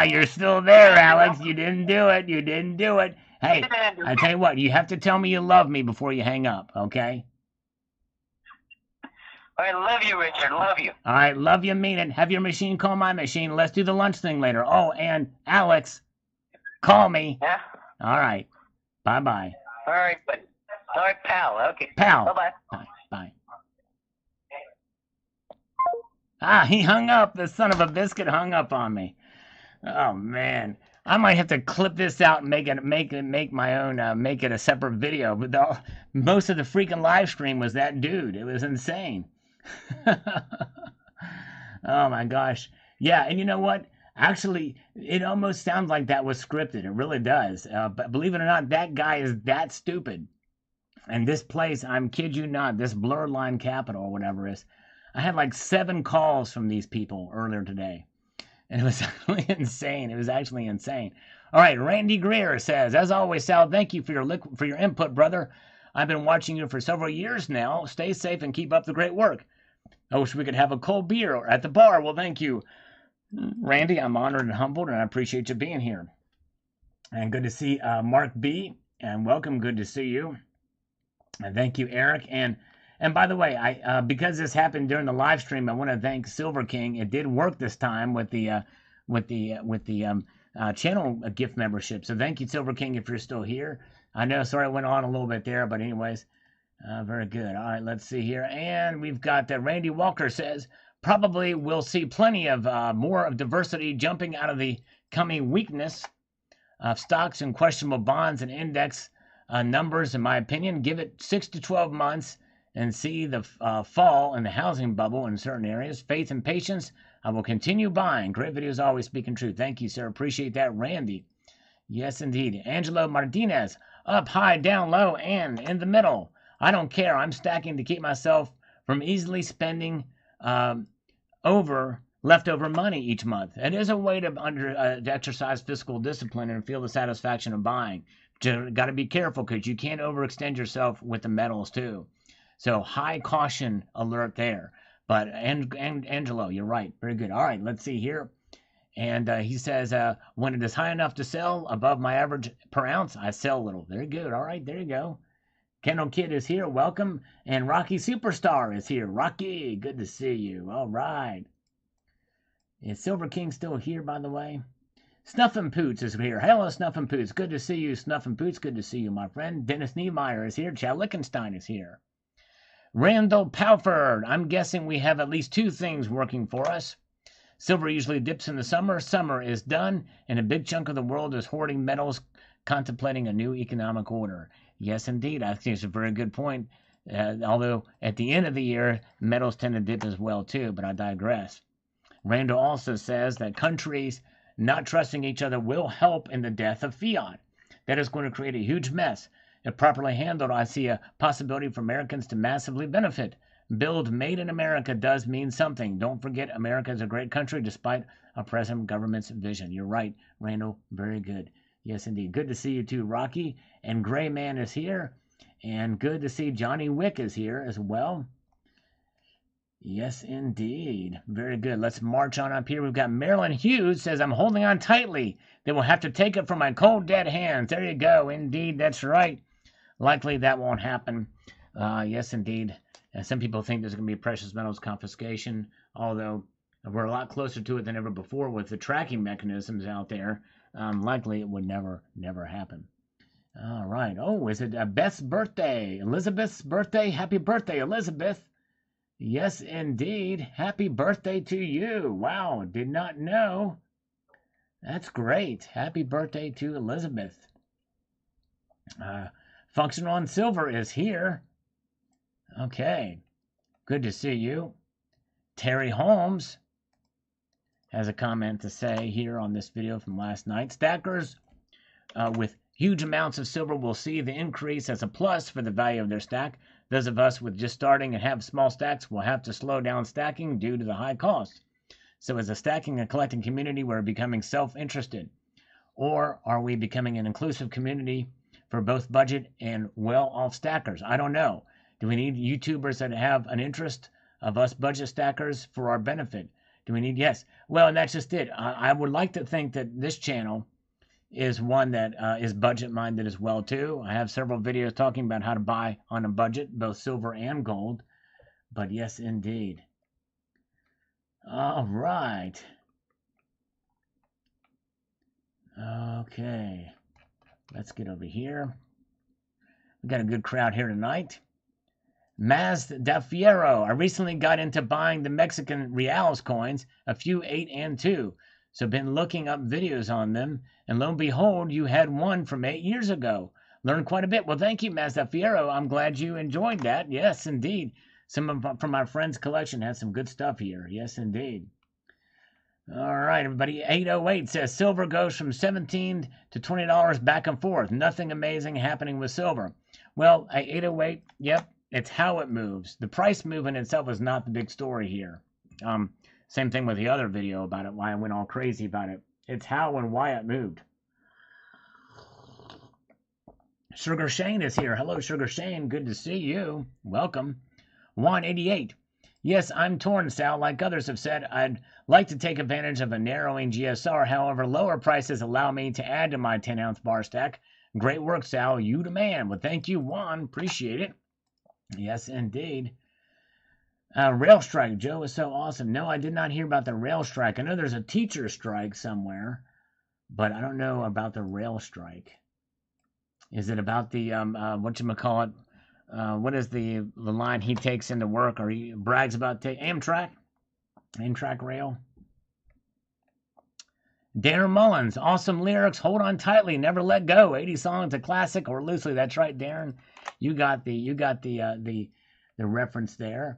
You're still there, Alex. You didn't do it. You didn't do it. Hey, I tell you what, you have to tell me you love me before you hang up, okay? I love you, Richard. Love you. All right, love you, mean it. Have your machine call my machine. Let's do the lunch thing later. Oh, and Alex, call me. Yeah? All right. Bye-bye. All right, buddy. All right, pal. Okay. Pal. Bye-bye. Bye. He hung up. The son of a biscuit hung up on me. Oh, man. I might have to clip this out and make my own, make it a separate video. But most of the freaking live stream was that dude. It was insane. Oh my gosh. Yeah, and you know what? Actually, it almost sounds like that was scripted. It really does. But believe it or not, that guy is that stupid. And this place, I'm kid you not, this Blurred Line Capital or whatever it is, I had like 7 calls from these people earlier today. And it was actually insane. It was actually insane. All right, Randy Greer says, as always, Sal, thank you for your input, brother. I've been watching you for several years now. Stay safe and keep up the great work. I wish we could have a cold beer at the bar. Well, thank you, Randy. I'm honored and humbled, and I appreciate you being here. And good to see Mark B. And welcome. Good to see you. And thank you, Eric. And by the way, I because this happened during the live stream, I want to thank Silver King. It did work this time with the channel gift membership. So thank you, Silver King, if you're still here. I know, sorry, I went on a little bit there, but anyways, very good. All right, let's see here, and we've got Randy Walker says probably we'll see plenty of more of diversity jumping out of the coming weakness of stocks and questionable bonds and index numbers. In my opinion, give it 6 to 12 months. And see the fall in the housing bubble in certain areas. Faith and patience. I will continue buying. Great videos, always speaking truth. Thank you, sir. Appreciate that, Randy. Yes, indeed. Angelo Martinez. Up high, down low, and in the middle. I don't care. I'm stacking to keep myself from easily spending leftover money each month. It is a way to exercise fiscal discipline and feel the satisfaction of buying. Got to be careful because you can't overextend yourself with the metals too. So high caution alert there. But Angelo, you're right. Very good. All right, let's see here. And he says, when it is high enough to sell above my average per ounce, I sell a little. Very good. All right, there you go. Kendall Kid is here. Welcome. And Rocky Superstar is here. Rocky, good to see you. All right. Is Silver King still here, by the way? Snuffin' Poots is here. Hello, Snuffin' Poots. Good to see you, Snuffin' Poots. Good to see you, my friend. Dennis Niemeyer is here. Chad Lichtenstein is here. Randall Palford. I'm guessing we have at least 2 things working for us. Silver usually dips in the summer. Summer is done, and a big chunk of the world is hoarding metals, contemplating a new economic order. Yes, indeed. I think it's a very good point. Although at the end of the year, metals tend to dip as well, too, but I digress. Randall also says that countries not trusting each other will help in the death of fiat. That is going to create a huge mess. If properly handled, I see a possibility for Americans to massively benefit. Build Made in America does mean something. Don't forget, America is a great country despite our present government's vision. You're right, Randall. Very good. Yes, indeed. Good to see you too, Rocky. And Gray Man is here. And good to see Johnny Wick is here as well. Yes, indeed. Very good. Let's march on up here. We've got Marilyn Hughes says, I'm holding on tightly. They will have to take it from my cold, dead hands. There you go. Indeed, that's right. Likely that won't happen. Yes, indeed. And some people think there's going to be precious metals confiscation, although we're a lot closer to it than ever before with the tracking mechanisms out there. Likely it would never happen. All right. Oh, is it Beth's birthday? Elizabeth's birthday? Happy birthday, Elizabeth. Yes, indeed. Happy birthday to you. Wow, did not know. That's great. Happy birthday to Elizabeth. Functional on Silver is here. Okay. Good to see you. Terry Holmes has a comment to say here on this video from last night. Stackers with huge amounts of silver will see the increase as a plus for the value of their stack. Those of us with just starting and have small stacks will have to slow down stacking due to the high cost. So as a stacking and collecting community, we're becoming self-interested. Or are we becoming an inclusive community for both budget and well-off stackers? I don't know. Do we need YouTubers that have an interest of us budget stackers for our benefit? Do we need? Yes. Well, and that's just it. I would like to think that this channel is one that is budget minded as well too. I have several videos talking about how to buy on a budget, both silver and gold. But yes, indeed. All right. Okay. Let's get over here. We got a good crowd here tonight. Maz da Fiero. I recently got into buying the Mexican reals coins, a few 8 and 2. So been looking up videos on them, and lo and behold, you had one from 8 years ago. Learned quite a bit. Well, thank you, Mazda Fiero. I'm glad you enjoyed that. Yes, indeed. From my friend's collection has some good stuff here. Yes, indeed. All right, everybody. 808 says silver goes from $17 to $20 back and forth. Nothing amazing happening with silver. Well, 808, yep, it's how it moves. The price movement itself is not the big story here. Same thing with the other video about it, why I went all crazy about it. It's how and why it moved. Sugar Shane is here. Hello, Sugar Shane. Good to see you. Welcome. 188. Yes, I'm torn, Sal. Like others have said, I'd like to take advantage of a narrowing GSR. However, lower prices allow me to add to my 10-ounce bar stack. Great work, Sal. You the man. Well, thank you, Juan. Appreciate it. Yes, indeed. Rail strike. Joe is so awesome. No, I did not hear about the rail strike. I know there's a teacher strike somewhere, but I don't know about the rail strike. Is it about the whatchamacallit? What is the line he takes into work, or he brags about? Amtrak rail. Darren Mullins, awesome lyrics. Hold on tightly, never let go. 80 songs, a classic, or loosely. That's right, Darren. You got the reference there.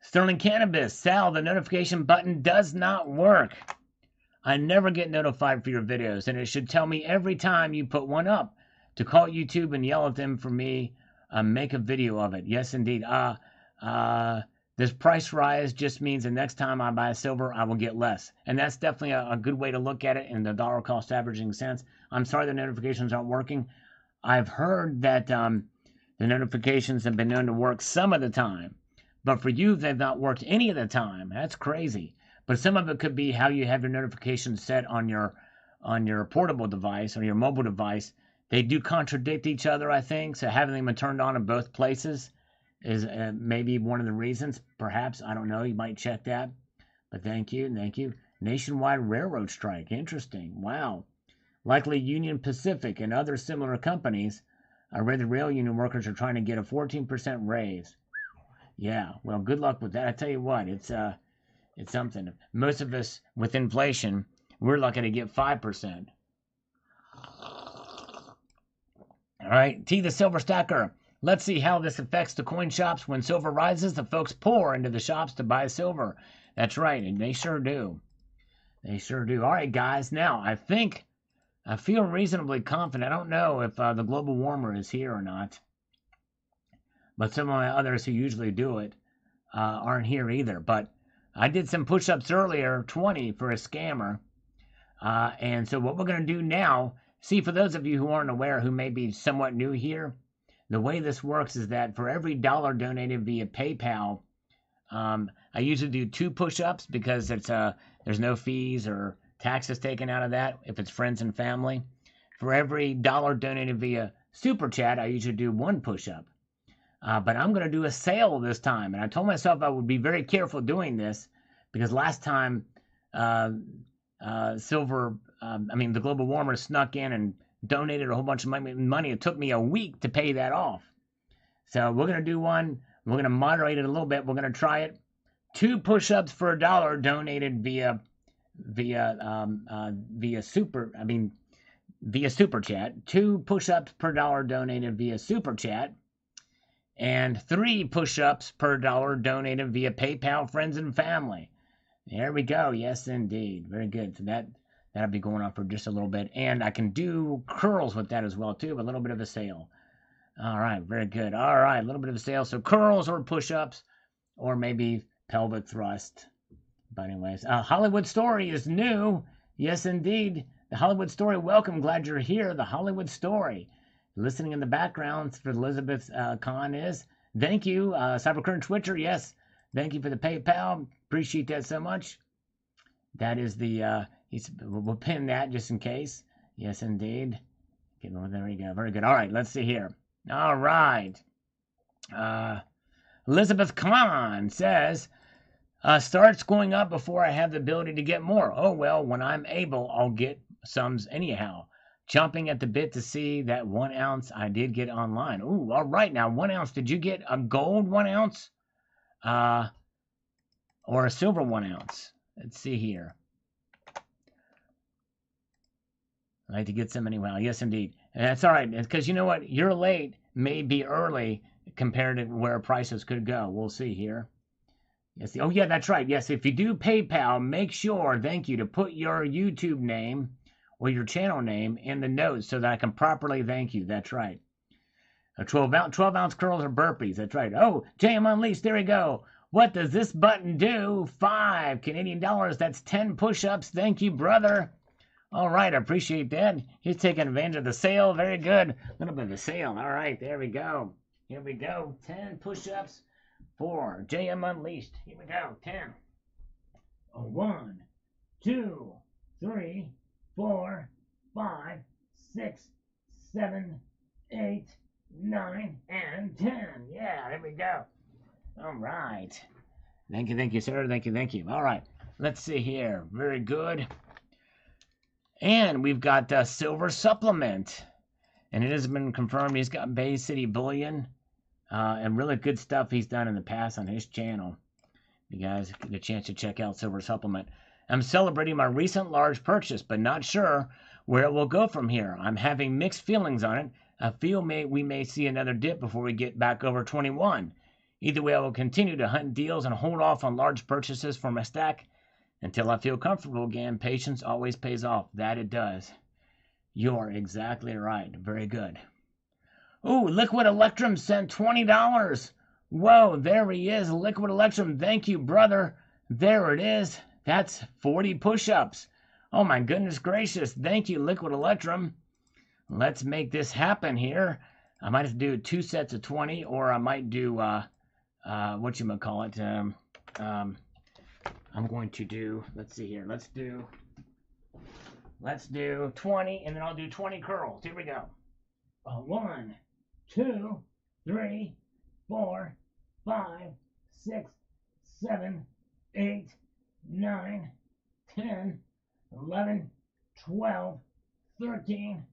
Sterling Cannabis, Sal, the notification button does not work. I never get notified for your videos, and it should tell me every time you put one up to call YouTube and yell at them for me. Make a video of it. Yes, indeed. This price rise just means the next time I buy silver, I will get less. And that's definitely a good way to look at it in the dollar cost averaging sense. I'm sorry the notifications aren't working. I've heard that the notifications have been known to work some of the time. But for you, they've not worked any of the time. That's crazy. But some of it could be how you have your notifications set on your portable device or your mobile device. They do contradict each other, I think. So having them turned on in both places is maybe one of the reasons. Perhaps, I don't know. You might check that. But thank you. Nationwide railroad strike. Interesting. Wow. Likely Union Pacific and other similar companies. I read the rail union workers are trying to get a 14% raise. Yeah, well, good luck with that. I tell you what, it's something. Most of us with inflation, we're lucky to get 5%. All right, T the Silver Stacker. Let's see how this affects the coin shops. When silver rises, the folks pour into the shops to buy silver. That's right, and they sure do. They sure do. All right, guys. Now, I feel reasonably confident. I don't know if the global warmer is here or not. But some of my others who usually do it aren't here either. But I did some push-ups earlier, 20 for a scammer. And so what we're going to do now, see, for those of you who aren't aware, who may be somewhat new here, the way this works is that for every dollar donated via PayPal, I usually do 2 push-ups because there's no fees or taxes taken out of that if it's friends and family. For every dollar donated via Super Chat, I usually do 1 push-up. But I'm going to do a sale this time. And I told myself I would be very careful doing this because last time the global warmer snuck in and donated a whole bunch of money. It took me a week to pay that off. So we're going to do one. We're going to moderate it a little bit. We're going to try it. 2 push-ups for $1 donated via Super Chat. 2 push-ups per $1 donated via Super Chat. And 3 push-ups per $1 donated via PayPal, friends and family. There we go. Yes, indeed. Very good. So that'll be going on for just a little bit. And I can do curls with that as well, too. A little bit of a sale. All right. Very good. All right. A little bit of a sale. So curls or push-ups or maybe pelvic thrust. But anyways, Hollywood Story is new. Yes, indeed. The Hollywood Story. Welcome. Glad you're here. The Hollywood Story. Listening in the background for Elizabeth Kahn is. Thank you. Cybercurrent Twitcher. Yes. Thank you for the PayPal. Appreciate that so much. That is the, we'll pin that just in case. Yes, indeed. Okay, well, there we go. Very good. All right, let's see here. All right. Elizabeth Kahn says, starts going up before I have the ability to get more. Oh, well, when I'm able, I'll get sums anyhow. Jumping at the bit to see that 1 ounce I did get online. Ooh, all right. Now, 1 ounce. Did you get a gold 1 ounce? Or a silver 1 ounce? Let's see here. I like to get some anyway. Yes, indeed. And that's all right. Because you know what? You're late may be early compared to where prices could go. We'll see here. Yes. Oh, yeah, that's right. Yes, if you do PayPal, make sure, thank you, to put your YouTube name or your channel name in the notes so that I can properly thank you. That's right. 12-ounce curls or burpees. That's right. Oh, JM Unleashed. There we go. What does this button do? 5 Canadian dollars. That's 10 push-ups. Thank you, brother. All right, I appreciate that. He's taking advantage of the sale. Very good. A little bit of a sale. All right, there we go. Here we go. 10 push-ups for JM Unleashed. Here we go. 10. 1, 2, 3, 4, 5, 6, 7, 8, 9, and 10. Yeah, there we go. All right. Thank you, sir. Thank you. All right. Let's see here. Very good. And we've got a silver supplement. And it has been confirmed he's got Bay City Bullion. And really good stuff he's done in the past on his channel. You guys get a chance to check out Silver Supplement. I'm celebrating my recent large purchase, but not sure where it will go from here. I'm having mixed feelings on it. I feel we may see another dip before we get back over 21. Either way, I will continue to hunt deals and hold off on large purchases for my stack until I feel comfortable again. Patience always pays off. That it does. You're exactly right. Very good. Ooh, Liquid Electrum sent $20. Whoa, there he is. Liquid Electrum. Thank you, brother. There it is. That's 40 push-ups. Oh, my goodness gracious. Thank you, Liquid Electrum. Let's make this happen here. I might have to do 2 sets of 20, or I might do, whatchamacallit. I'm going to do, let's see here. Let's do 20, and then I'll do 20 curls. Here we go. 1, 2, 3, 4, 5, 6, 7, 8, 9, 10, 11, 12, 13,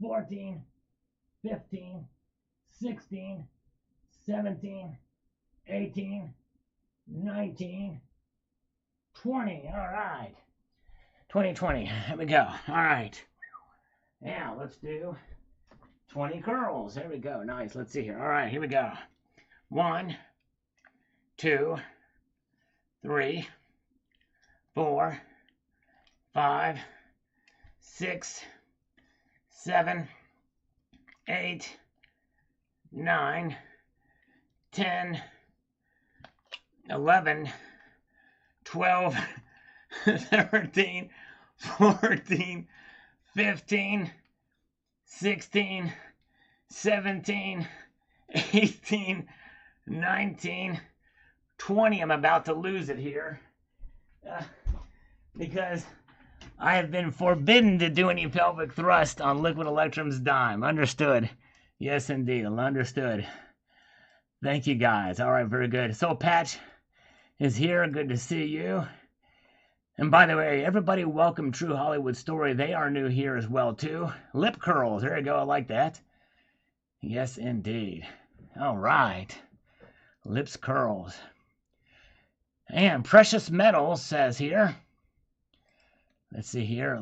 14, 15, 16, 17, 18, 19, 20. All right. 20. Here we go. All right. Now let's do 20 curls. There we go. Nice. Let's see here. All right. Here we go. 1, 2, 3, 4, 5, 6, 7, 8, 9, 10, 11, 12, 13, 14, 15, 16, 17, 18, 19, 20, I'm about to lose it here. Because I have been forbidden to do any pelvic thrust on Liquid Electrum's dime. Understood. Yes, indeed. Understood. Thank you, guys. All right, very good. So, Patch is here. Good to see you. And by the way, everybody welcome True Hollywood Story. They are new here as well, too. Lip curls. There you go. I like that. Yes, indeed. All right. Lips curls. And Precious Metals says here. Let's see here.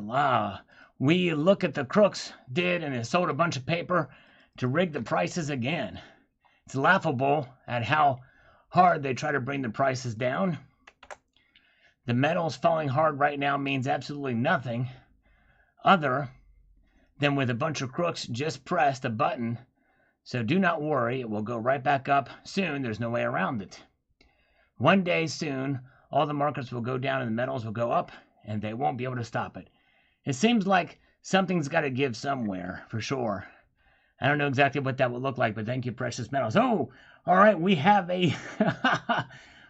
We look at the crooks did and they sold a bunch of paper to rig the prices again. It's laughable at how hard they try to bring the prices down. The metals falling hard right now means absolutely nothing other than with a bunch of crooks just pressed a button. So do not worry, it will go right back up soon. There's no way around it. One day soon, all the markets will go down and the metals will go up, and they won't be able to stop it. It seems like something's got to give somewhere, for sure. I don't know exactly what that would look like, but thank you, Precious Metals. Oh, all right, we have a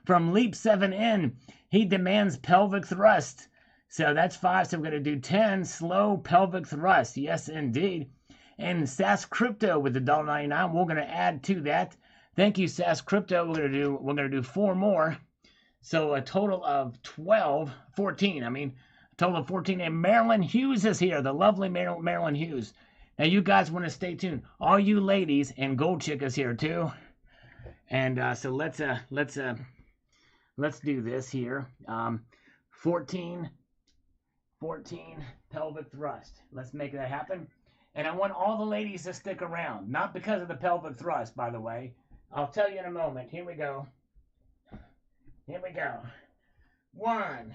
from Leap7N. He demands pelvic thrust. So that's 5, so we're going to do 10 slow pelvic thrust. Yes, indeed. And SAS Crypto with the $1.99, we're going to add to that. Thank you, SAS Crypto. We're going to do 4 more. So a total of 14. A total of 14. And Marilyn Hughes is here, the lovely Marilyn Hughes. Now you guys want to stay tuned. All you ladies, and Gold Chick is here too. And so let's do this here. 14 pelvic thrust. Let's make that happen. And I want all the ladies to stick around. Not because of the pelvic thrust, by the way. I'll tell you in a moment. Here we go. Here we go. 1,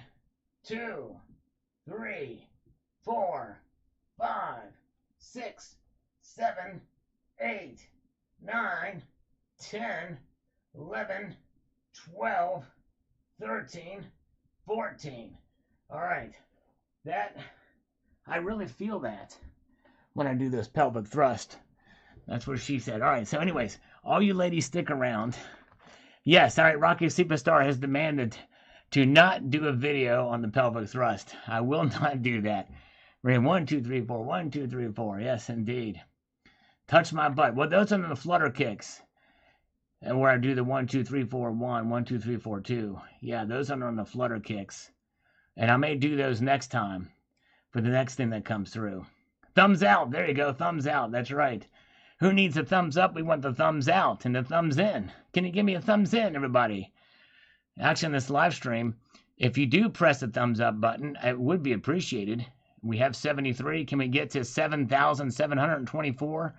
2, 3, 4, 5, 6, 7, 8, 9, 10, 11, 12, 13, 14. All right. I really feel that when I do this pelvic thrust. That's what she said. All right. So anyways, all you ladies stick around. Yes. All right. Rocky Superstar has demanded to not do a video on the pelvic thrust. I will not do that. We're in 1, 2, 3, 4. 1, 2, 3, 4. Yes, indeed. Touch my butt. Well, those are the flutter kicks. And where I do the 1, 2, 3, 4, 1, 1, 2, 3, 4, 2. Yeah, those are on the flutter kicks. And I may do those next time for the next thing that comes through. Thumbs out. There you go. Thumbs out. That's right. Who needs a thumbs up? We want the thumbs out and the thumbs in. Can you give me a thumbs in, everybody? Actually, in this live stream, if you do press the thumbs up button, it would be appreciated. We have 73. Can we get to 7,724?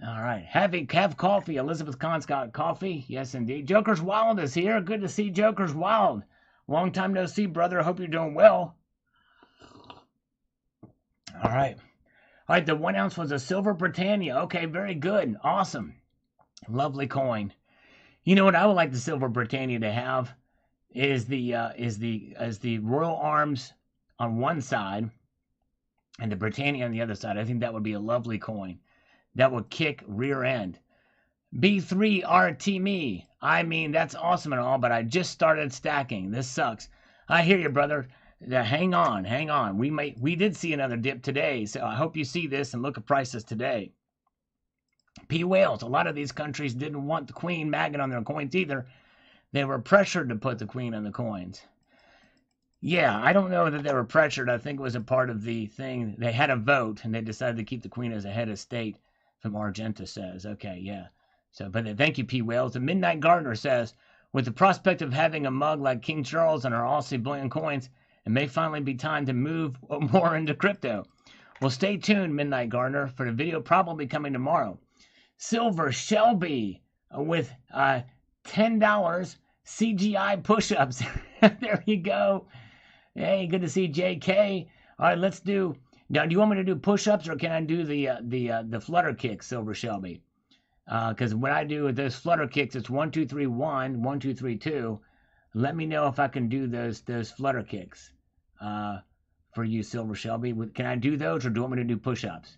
All right. Have coffee. Elizabeth Kahn's got coffee. Yes, indeed. Joker's Wild is here. Good to see Joker's Wild. Long time no see, brother. Hope you're doing well. All right. All right. The 1 ounce was a silver Britannia. Okay. Very good. Awesome. Lovely coin. You know what I would like the silver Britannia to have is the Royal Arms on one side and the Britannia on the other side. I think that would be a lovely coin. That would kick rear end. B3RT me. That's awesome and all, but I just started stacking. This sucks. I hear you, brother. Hang on. We did see another dip today, so I hope you see this and look at prices today. P. Wales. A lot of these countries didn't want the Queen magnet on their coins either. They were pressured to put the Queen on the coins. Yeah, I don't know that they were pressured. I think it was a part of the thing. They had a vote, and they decided to keep the Queen as a head of state, from Argenta says. Okay, yeah. So, but thank you, P. Wales. The Midnight Gardener says, with the prospect of having a mug like King Charles on our Aussie bullion coins, it may finally be time to move more into crypto. Well, stay tuned, Midnight Gardener, for the video probably coming tomorrow. Silver Shelby with $10 CGI push-ups. There you go. Hey, good to see JK. All right, let's do. Now, do you want me to do push-ups or can I do the flutter kicks, Silver Shelby? Because when I do those flutter kicks, it's 1, 2, 3, 1, 1, 2, 3, 2. Let me know if I can do those flutter kicks for you, Silver Shelby. Can I do those or do you want me to do push-ups?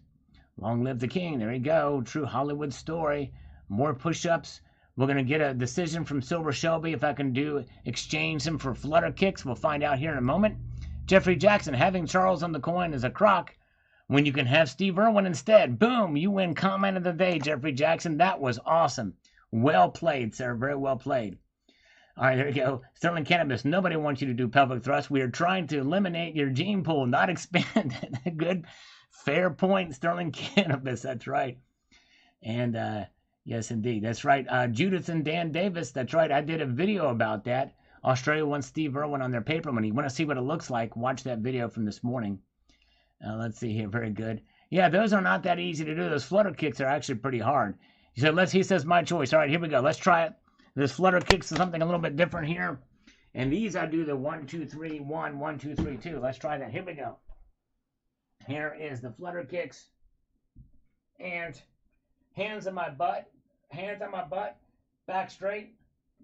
Long live the king. There you go. True Hollywood story. More push-ups. We're going to get a decision from Silver Shelby if I can exchange them for flutter kicks. We'll find out here in a moment. Jeffrey Jackson, having Charles on the coin is a crock when you can have Steve Irwin instead. Boom, you win comment of the day, Jeffrey Jackson. That was awesome. Well played, sir. Very well played. All right, there you go. Sterling Cannabis, nobody wants you to do pelvic thrust. We are trying to eliminate your gene pool, not expand it. Good, fair point, Sterling Cannabis. That's right. And yes, indeed. That's right. Judith and Dan Davis, that's right. I did a video about that. Australia wants Steve Irwin on their paper money. You want to see what it looks like? Watch that video from this morning. Let's see here. Very good. Yeah, those are not that easy to do. Those flutter kicks are actually pretty hard. He says my choice. All right, here we go. Let's try it. This flutter kicks is something a little bit different here. And these I do the 1, 2, 3, 1, 1, 2, 3, 2. Let's try that. Here we go. Here is the flutter kicks. And hands on my butt. Hands on my butt. Back straight.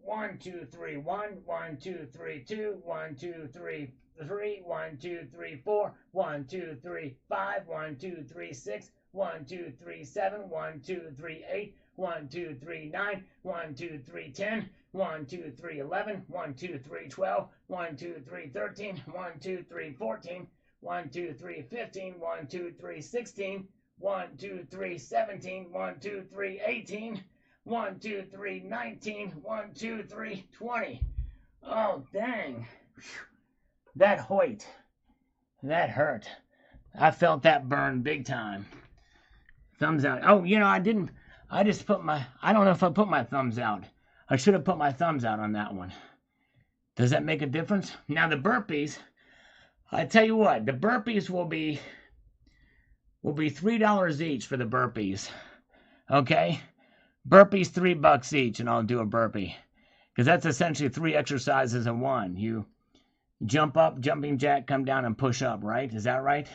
1, 2, 3, 1, 1, 2, 3, 2, 1, 2, 3, 3, 1, 2, 3, 4, 1, 2, 3, 5, 1, 2, 3, 6, 1, 2, 3, 7, 1, 2, 3, 8, 1, 2, 3, 9, 1, 2, 3, 10, 1, 2, 3, 11, 1, 2, 3, 12, 1, 2, 3, 13, 1, 2, 3, 14, 1, 2, 3, 15, 1, 2, 3, 16, 1, 2, 3, 17, 1, 2, 3, 18, 1, 2, 3, 19, 1, 2, 3, 20. Oh, dang. That hoit. That hurt. I felt that burn big time. Thumbs out. Oh, you know, I don't know if I put my thumbs out. I should have put my thumbs out on that one. Does that make a difference? Now the burpees, I tell you what, the burpees will be $3 each for the burpees. Okay? Burpees $3 each, and I'll do a burpee. Because that's essentially 3 exercises in one. You jump up, jumping jack, come down and push up, right? Is that right?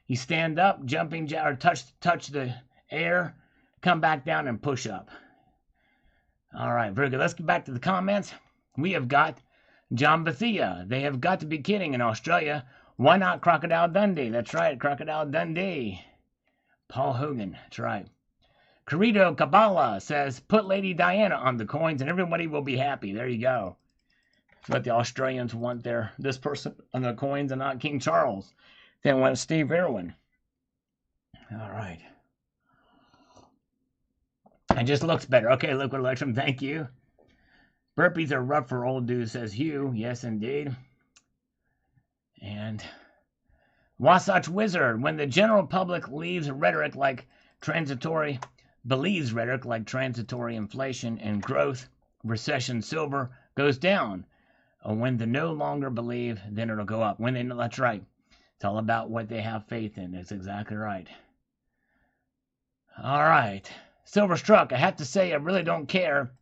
You stand up, jumping jack, or touch the air, come back down and push up. All right, very good. Let's get back to the comments. We have got John Bethia. They have got to be kidding in Australia. Why not Crocodile Dundee? That's right, Crocodile Dundee. Paul Hogan, that's right. Corrido Cabala says, put Lady Diana on the coins and everybody will be happy. There you go. That's what the Australians want this person on the coins and not King Charles. They want Steve Irwin. All right. It just looks better. Okay, Liquid Electrum, thank you. Burpees are rough for old dudes, says Hugh. Yes, indeed. And Wasatch Wizard, when the general public believes rhetoric like transitory inflation and growth, recession, silver goes down. When they no longer believe, then it'll go up. That's right. It's all about what they have faith in. That's exactly right. All right. Silver Struck, I have to say I really don't care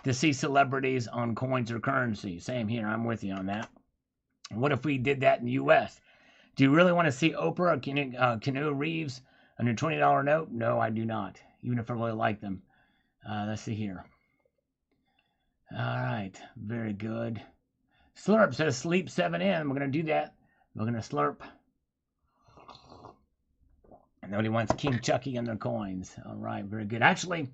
to see celebrities on coins or currency. Same here. I'm with you on that. What if we did that in the U.S.? Do you really want to see Oprah or Keanu Reeves on a $20 note? No, I do not, even if I really like them. Let's see here. All right. Very good. Slurp says sleep 7 in. We're going to do that. We're going to slurp. Nobody wants King Chucky and their coins. All right, very good. Actually,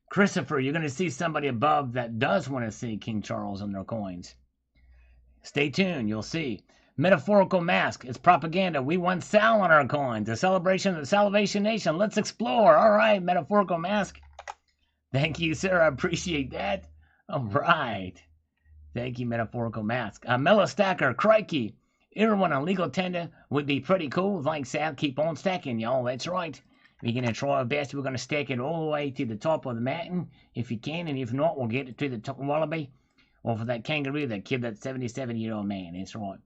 Christopher, you're going to see somebody above that does want to see King Charles and their coins. Stay tuned. You'll see. Metaphorical Mask. It's propaganda. We want Sal on our coins. A celebration of the Salvation Nation. Let's explore. All right, Metaphorical Mask. Thank you, sir. I appreciate that. All right. Thank you, Metaphorical Mask. Mellow Stacker. Crikey. Irwin on legal tender would be pretty cool. Thanks, Sal. Keep on stacking, y'all. That's right. We're going to try our best. We're going to stack it all the way to the top of the mountain if you can. And if not, we'll get it to the top of Wallaby. Or for that kangaroo that killed that 77-year-old man. That's right.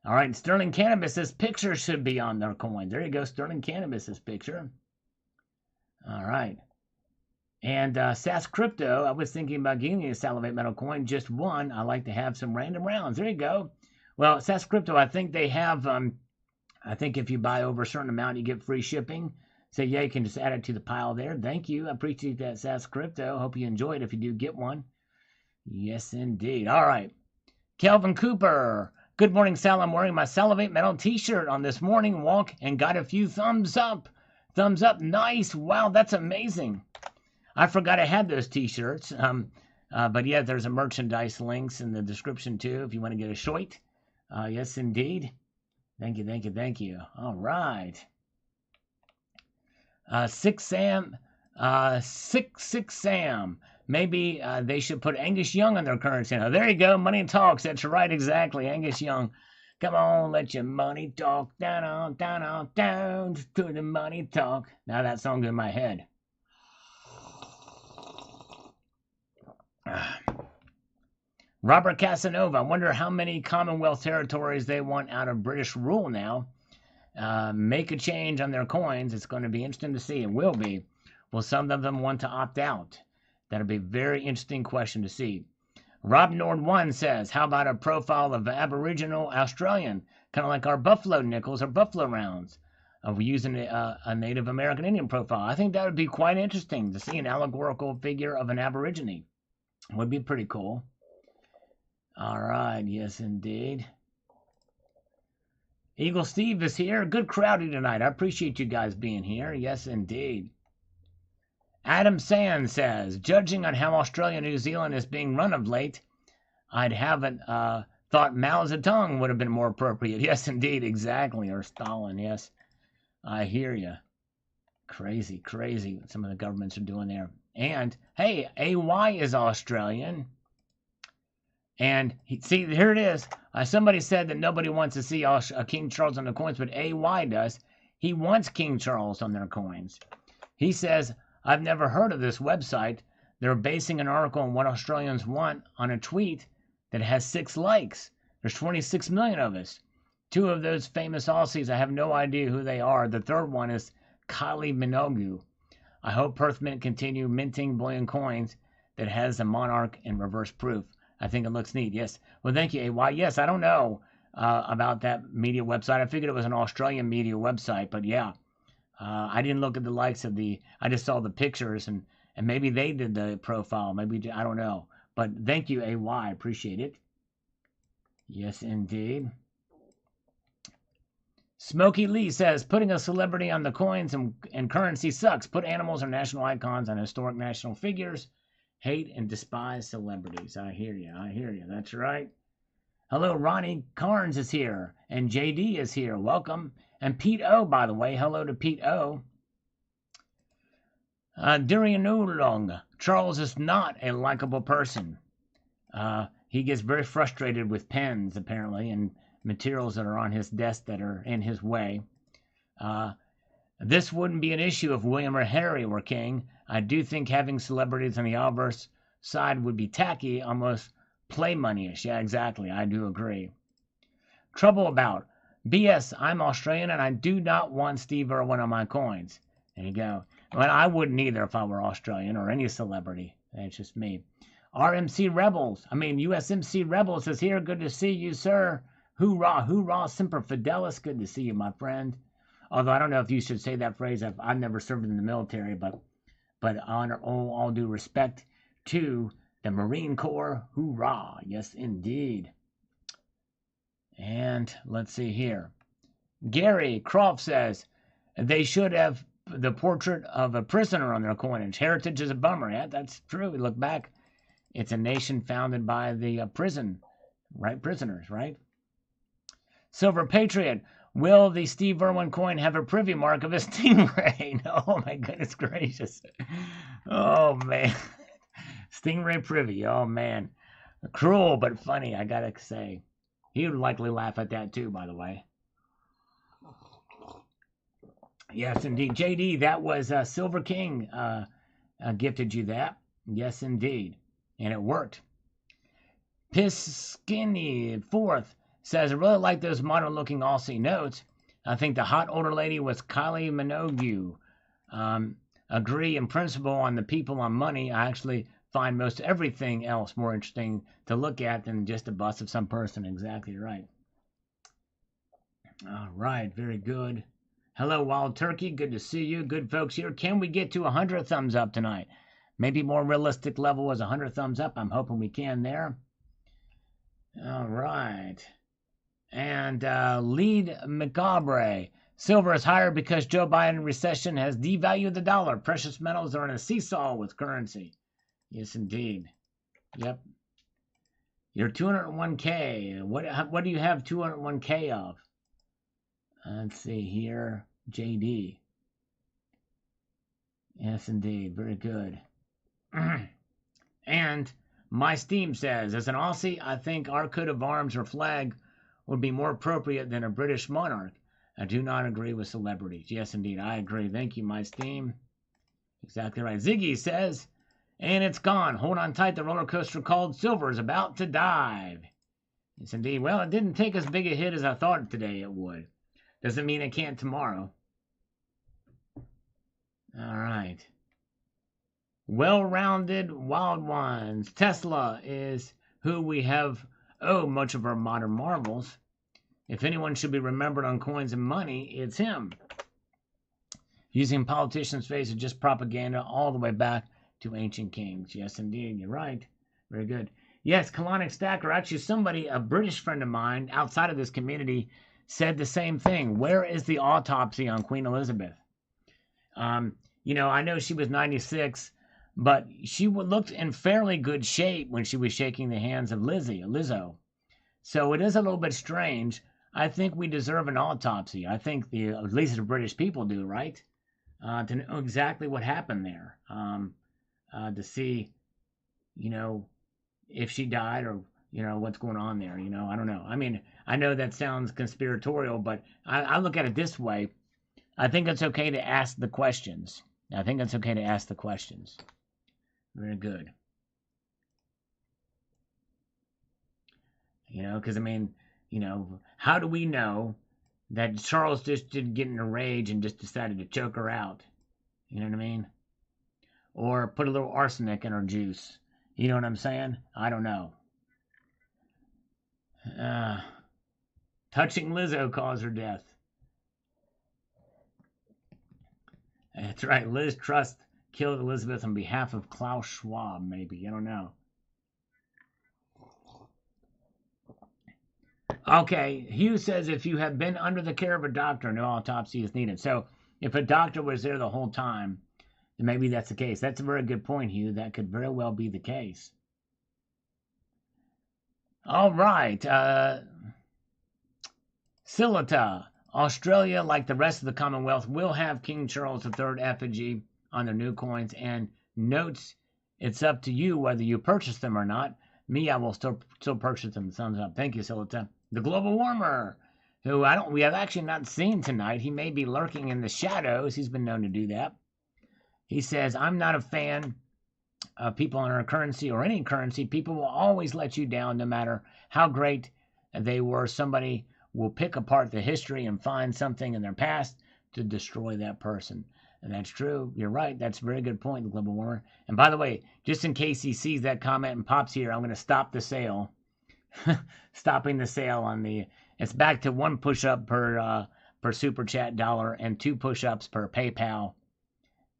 All right. Sterling Cannabis's picture should be on their coin. There you go. Sterling Cannabis's picture. All right. And SAS Crypto, I was thinking about getting a Salivate Metal coin. Just one. I like to have some random rounds. There you go. Well, SAS Crypto, I think they have, I think if you buy over a certain amount, you get free shipping. So, yeah, you can just add it to the pile there. Thank you. I appreciate that, SAS Crypto. Hope you enjoy it if you do get one. Yes, indeed. All right. Kelvin Cooper. Good morning, Sal. I'm wearing my Salivate Metal t-shirt on this morning walk and got a few thumbs up. Thumbs up. Nice. Wow, that's amazing. I forgot I had those T-shirts. But yeah, there's a merchandise links in the description too if you want to get a shirt. Yes, indeed. Thank you, thank you, thank you. All right. Six Sam. Six Sam. Maybe they should put Angus Young on their currency. Now, there you go. Money talks. That's right, exactly. Angus Young. Come on, let your money talk. Down, down to the money talk. Now that song's in my head. Robert Casanova. I wonder how many Commonwealth territories they want out of British rule now. Make a change on their coins. It's going to be interesting to see. It will be. Will some of them want to opt out? That'll be a very interesting question to see. Rob Nord1 says, how about a profile of Aboriginal Australian? Kind of like our Buffalo Nickels or Buffalo Rounds. We're using a Native American Indian profile. I think that would be quite interesting to see an allegorical figure of an Aborigine. Would be pretty cool. All right. Yes, indeed. Eagle Steve is here. Good crowdy tonight. I appreciate you guys being here. Yes, indeed. Adam Sands says, judging on how Australia and New Zealand is being run of late, I'd haven't thought Mao Zedong would have been more appropriate. Yes, indeed, exactly. Or Stalin, yes. I hear you. Crazy, crazy what some of the governments are doing there. And, hey, AY is Australian. And, see, here it is. Somebody said that nobody wants to see King Charles on the coins, but AY does. He wants King Charles on their coins. He says, I've never heard of this website. They're basing an article on what Australians want on a tweet that has 6 likes. There's 26 million of us. 2 of those famous Aussies, I have no idea who they are. The third one is Kylie Minogue. I hope Perth Mint continue minting bullion coins that has a monarch in reverse proof. I think it looks neat. Yes. Well, thank you, AY. Yes, I don't know about that media website. I figured it was an Australian media website, but yeah. I didn't look at the likes of I just saw the pictures, and maybe they did the profile. Maybe, I don't know. But thank you, AY. Appreciate it. Yes, indeed. Smokey Lee says, putting a celebrity on the coins and currency sucks. Put animals or national icons on historic national figures. Hate and despise celebrities. I hear you. I hear you. That's right. Hello, Ronnie Carnes is here. And JD is here. Welcome. And Pete O, by the way. Hello to Pete O. Durian Oolong. Charles is not a likable person. He gets very frustrated with pens, apparently, and materials that are on his desk that are in his way. This wouldn't be an issue if William or Harry were king. I do think having celebrities on the obverse side would be tacky, almost play money-ish. Yeah, exactly. I do agree. Trouble about. BS, I'm Australian and I do not want Steve Irwin on my coins. There you go. Well, I wouldn't either if I were Australian or any celebrity. That's just me. USMC Rebels is here. Good to see you, sir. Hoorah, hoorah, semper fidelis. Good to see you, my friend. Although I don't know if you should say that phrase. I've never served in the military, but honor all due respect to the Marine Corps. Hoorah. Yes, indeed. And let's see here. Gary Croft says they should have the portrait of a prisoner on their coinage. Heritage is a bummer. Yeah, that's true. We look back. It's a nation founded by the prisoners, right? Silver Patriot. Will the Steve Irwin coin have a privy mark of a stingray? Oh, my goodness gracious. Oh, man. Stingray privy. Oh, man. Cruel but funny, I gotta say. He would likely laugh at that, too, by the way. Yes, indeed. JD, that was Silver King gifted you that. Yes, indeed. And it worked. Piskinny, 4th, says, I really like those modern-looking Aussie notes. I think the hot older lady was Kylie Minogue. Agree in principle on the people on money. I actually find most everything else more interesting to look at than just a bust of some person. Exactly right. All right, very good. Hello, Wild Turkey. Good to see you. Good folks here. Can we get to 100 thumbs up tonight? Maybe more realistic level was 100 thumbs up. I'm hoping we can there. All right. And Lead Macabre Silver is higher because Joe Biden recession has devalued the dollar. Precious metals are in a seesaw with currency. Yes, indeed. Yep. You're 201K. What do you have 201K of? Let's see here. JD. Yes, indeed. Very good. And my Steam says, as an Aussie, I think our coat of arms or flag would be more appropriate than a British monarch. I do not agree with celebrities. Yes, indeed, I agree. Thank you, my Steam. Exactly right. Ziggy says, and it's gone. Hold on tight. The roller coaster called Silver is about to dive. Yes, indeed. Well, it didn't take as big a hit as I thought today it would. Doesn't mean it can't tomorrow. All right. Well-rounded wild ones. Tesla is who we have much of our modern marvels. If anyone should be remembered on coins and money, it's him. Using politicians' face as just propaganda all the way back to ancient kings. Yes, indeed, you're right. Very good. Yes, colonic stacker. Actually, somebody, a British friend of mine outside of this community, said the same thing. Where is the autopsy on Queen Elizabeth? You know, I know she was 96, but she looked in fairly good shape when she was shaking the hands of Lizzo. So it is a little bit strange. I think we deserve an autopsy. I think at least the British people do, right? To know exactly what happened there. To see, you know, if she died or, you know, what's going on there. You know, I don't know. I mean, I know that sounds conspiratorial, but I look at it this way. I think it's okay to ask the questions. I think it's okay to ask the questions. Very good. You know, because, I mean, you know, how do we know that Charles just didn't get in a rage and just decided to choke her out? You know what I mean? Or put a little arsenic in her juice. You know what I'm saying? I don't know. Touching Lizzo caused her death. That's right. Liz Truss killed Elizabeth on behalf of Klaus Schwab, maybe. I don't know. Okay, Hugh says if you have been under the care of a doctor, no autopsy is needed. So if a doctor was there the whole time, then maybe that's the case. That's a very good point, Hugh. That could very well be the case. All right. Silita. Australia, like the rest of the Commonwealth, will have King Charles III effigy on their new coins and notes. It's up to you whether you purchase them or not. Me, I will still purchase them. Thumbs up. Thank you, Silita. The Global Warmer, who we have actually not seen tonight. He may be lurking in the shadows. He's been known to do that. He says, I'm not a fan of people in our currency or any currency. People will always let you down no matter how great they were. Somebody will pick apart the history and find something in their past to destroy that person. And that's true. You're right. That's a very good point, the Global Warmer. And by the way, just in case he sees that comment and pops here, I'm going to stop the sale. Stopping the sale on the... It's back to 1 push-up per Super Chat dollar and 2 push-ups per PayPal.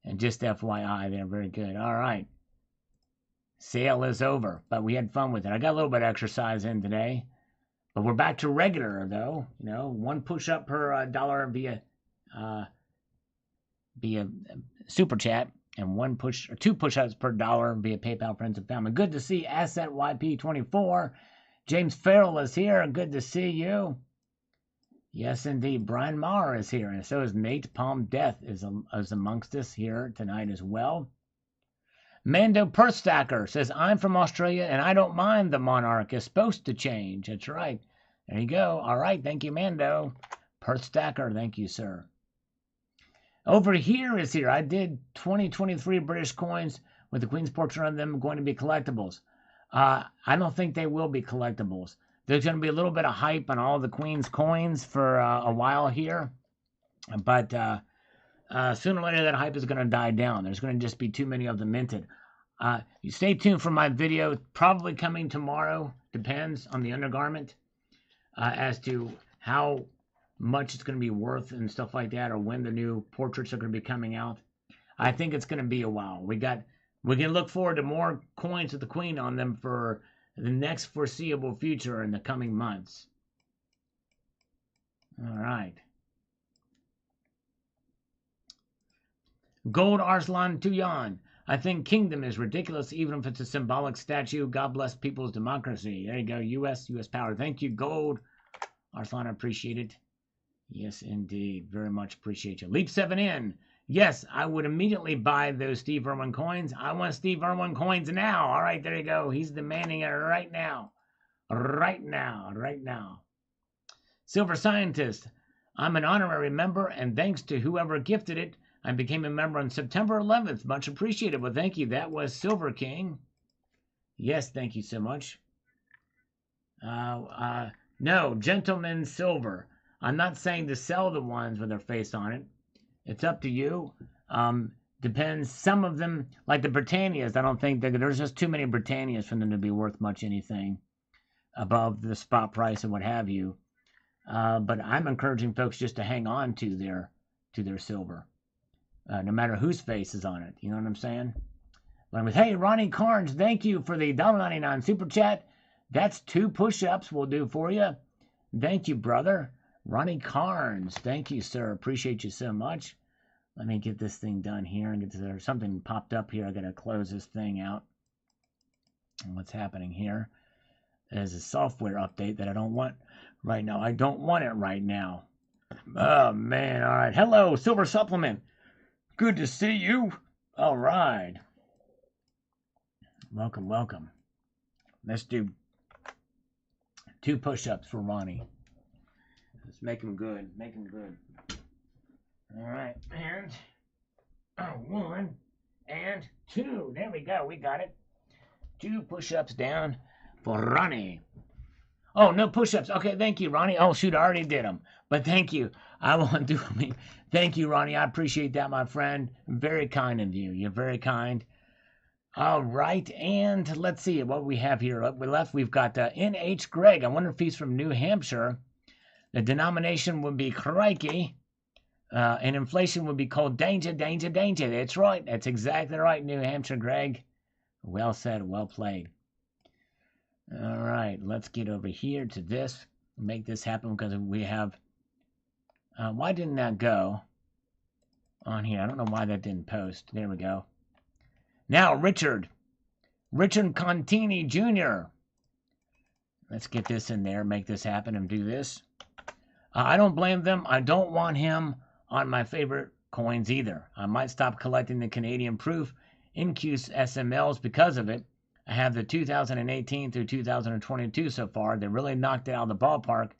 And just FYI, they're very good. All right. Sale is over, but we had fun with it. I got a little bit of exercise in today. But we're back to regular, though. You know, 1 push-up per dollar via Super Chat, and 2 push-ups per dollar via PayPal, friends and family. Good to see Asset YP24. James Farrell is here. Good to see you. Yes, indeed. Brian Maher is here, and so is Nate Palm Death is amongst us here tonight as well. Mando Perthstacker says, I'm from Australia, and I don't mind the monarch is supposed to change. That's right. There you go. All right. Thank you, Mando. Perthstacker, thank you, sir. Over here is here. I did 2023 British coins with the Queen's portrait on them going to be collectibles. I don't think they will be collectibles. There's going to be a little bit of hype on all the Queen's coins for a while here. But sooner or later that hype is going to die down. There's going to just be too many of them minted. You stay tuned for my video. Probably coming tomorrow. Depends on the undergarment as to how much it's going to be worth and stuff like that, or when the new portraits are going to be coming out. I think it's going to be a while. We can look forward to more coins with the Queen on them for the next foreseeable future in the coming months. All right. Gold Arslan Tuyan. I think kingdom is ridiculous, even if it's a symbolic statue. God bless people's democracy. There you go. U.S. power. Thank you, Gold Arslan. I appreciate it. Yes, indeed. Very much appreciate you. Leap 7 in. Yes, I would immediately buy those Steve Irwin coins. I want Steve Irwin coins now. All right, there you go. He's demanding it right now. Right now. Right now. Silver Scientist. I'm an honorary member, and thanks to whoever gifted it, I became a member on September 11th. Much appreciated. Well, thank you. That was Silver King. Yes, thank you so much. No, Gentleman Silver. I'm not saying to sell the ones with their face on it. It's up to you. Depends. Some of them, like the Britannias, I don't think there's just too many Britannias for them to be worth much anything above the spot price and what have you. But I'm encouraging folks just to hang on to their silver, no matter whose face is on it. You know what I'm saying? But with, hey, Ronnie Carnes, thank you for the $1.99 super chat. That's 2 push-ups we'll do for you. Thank you, brother. Ronnie Carnes, thank you, sir. Appreciate you so much. Let me get this thing done here and there's something popped up here. I gotta close this thing out. And what's happening here? There's a software update that I don't want right now. I don't want it right now. Oh man, all right. Hello, Silver Supplement. Good to see you. All right. Welcome, welcome. Let's do 2 push-ups for Ronnie. Let's make him good. Make him good. All right. And 1 and 2. There we go. We got it. 2 push-ups down for Ronnie. Oh, no push-ups. Okay, thank you, Ronnie. Oh, shoot, I already did them. But thank you. I won't do them. Thank you, Ronnie. I appreciate that, my friend. Very kind of you. You're very kind. All right, and let's see what we have here. We've got N.H. Gregg. I wonder if he's from New Hampshire. The denomination would be crikey, and inflation would be called danger, danger, danger. That's right. That's exactly right, New Hampshire, Greg. Well said. Well played. All right, let's get over here to this. Make this happen because we have... why didn't that go on here? I don't know why that didn't post. There we go. Now, Richard Contini Jr. Let's get this in there, make this happen, and do this. I don't blame them. I don't want him on my favorite coins either. I might stop collecting the Canadian Proof Incuse SMLs because of it. I have the 2018 through 2022 so far. They really knocked it out of the ballpark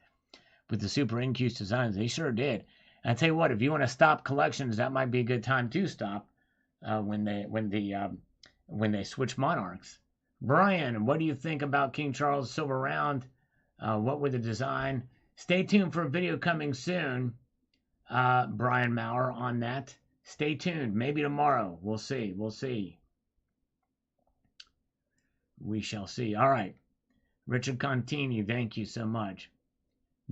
with the Super Incuse designs. They sure did. And I tell you what, if you want to stop collections, that might be a good time to stop. When they switch Monarchs. Brian, what do you think about King Charles Silver Round? What were the design? Stay tuned for a video coming soon, Brian Maurer, on that. Stay tuned. Maybe tomorrow. We'll see. We'll see. We shall see. All right. Richard Contini, thank you so much.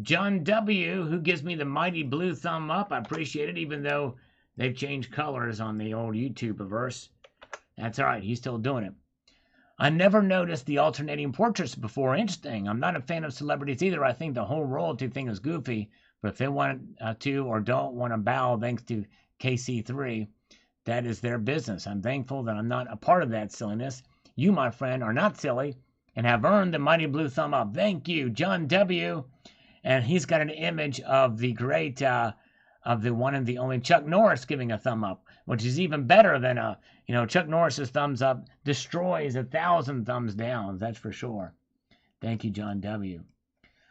John W., who gives me the mighty blue thumb up. I appreciate it, even though they've changed colors on the old YouTube-averse. That's all right. He's still doing it. I never noticed the alternating portraits before. Interesting. I'm not a fan of celebrities either. I think the whole royalty thing is goofy. But if they want to or don't want to bow thanks to KC3, that is their business. I'm thankful that I'm not a part of that silliness. You, my friend, are not silly and have earned the mighty blue thumb up. Thank you, John W. And he's got an image of the great... of the one and the only Chuck Norris giving a thumb up, which is even better than Chuck Norris's thumbs up destroys 1,000 thumbs down. That's for sure. Thank you, John W.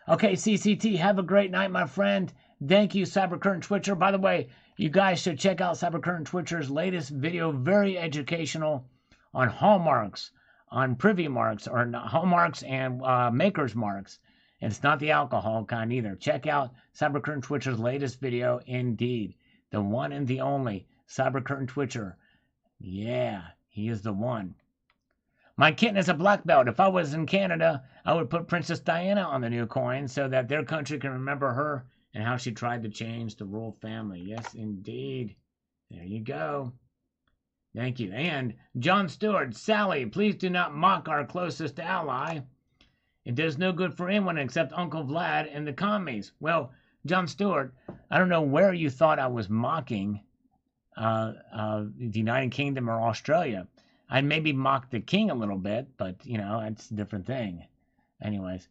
Okay, CCT, have a great night, my friend. Thank you, Cybercurrent Twitcher. By the way, you guys should check out Cybercurrent Twitcher's latest video, very educational, on hallmarks, on privy marks, or hallmarks and maker's marks. And it's not the alcohol kind either. Check out Cybercurrent Twitcher's latest video, indeed. The one and the only Cybercurrent Twitcher. Yeah, he is the one. My kitten is a black belt. If I was in Canada, I would put Princess Diana on the new coin so that their country can remember her and how she tried to change the royal family. Yes, indeed. There you go. Thank you. And John Stewart, Sally, please do not mock our closest ally. It does no good for anyone except Uncle Vlad and the commies. Well, John Stewart, I don't know where you thought I was mocking the United Kingdom or Australia. I'd maybe mock the king a little bit, but, you know, that's a different thing. Anyways.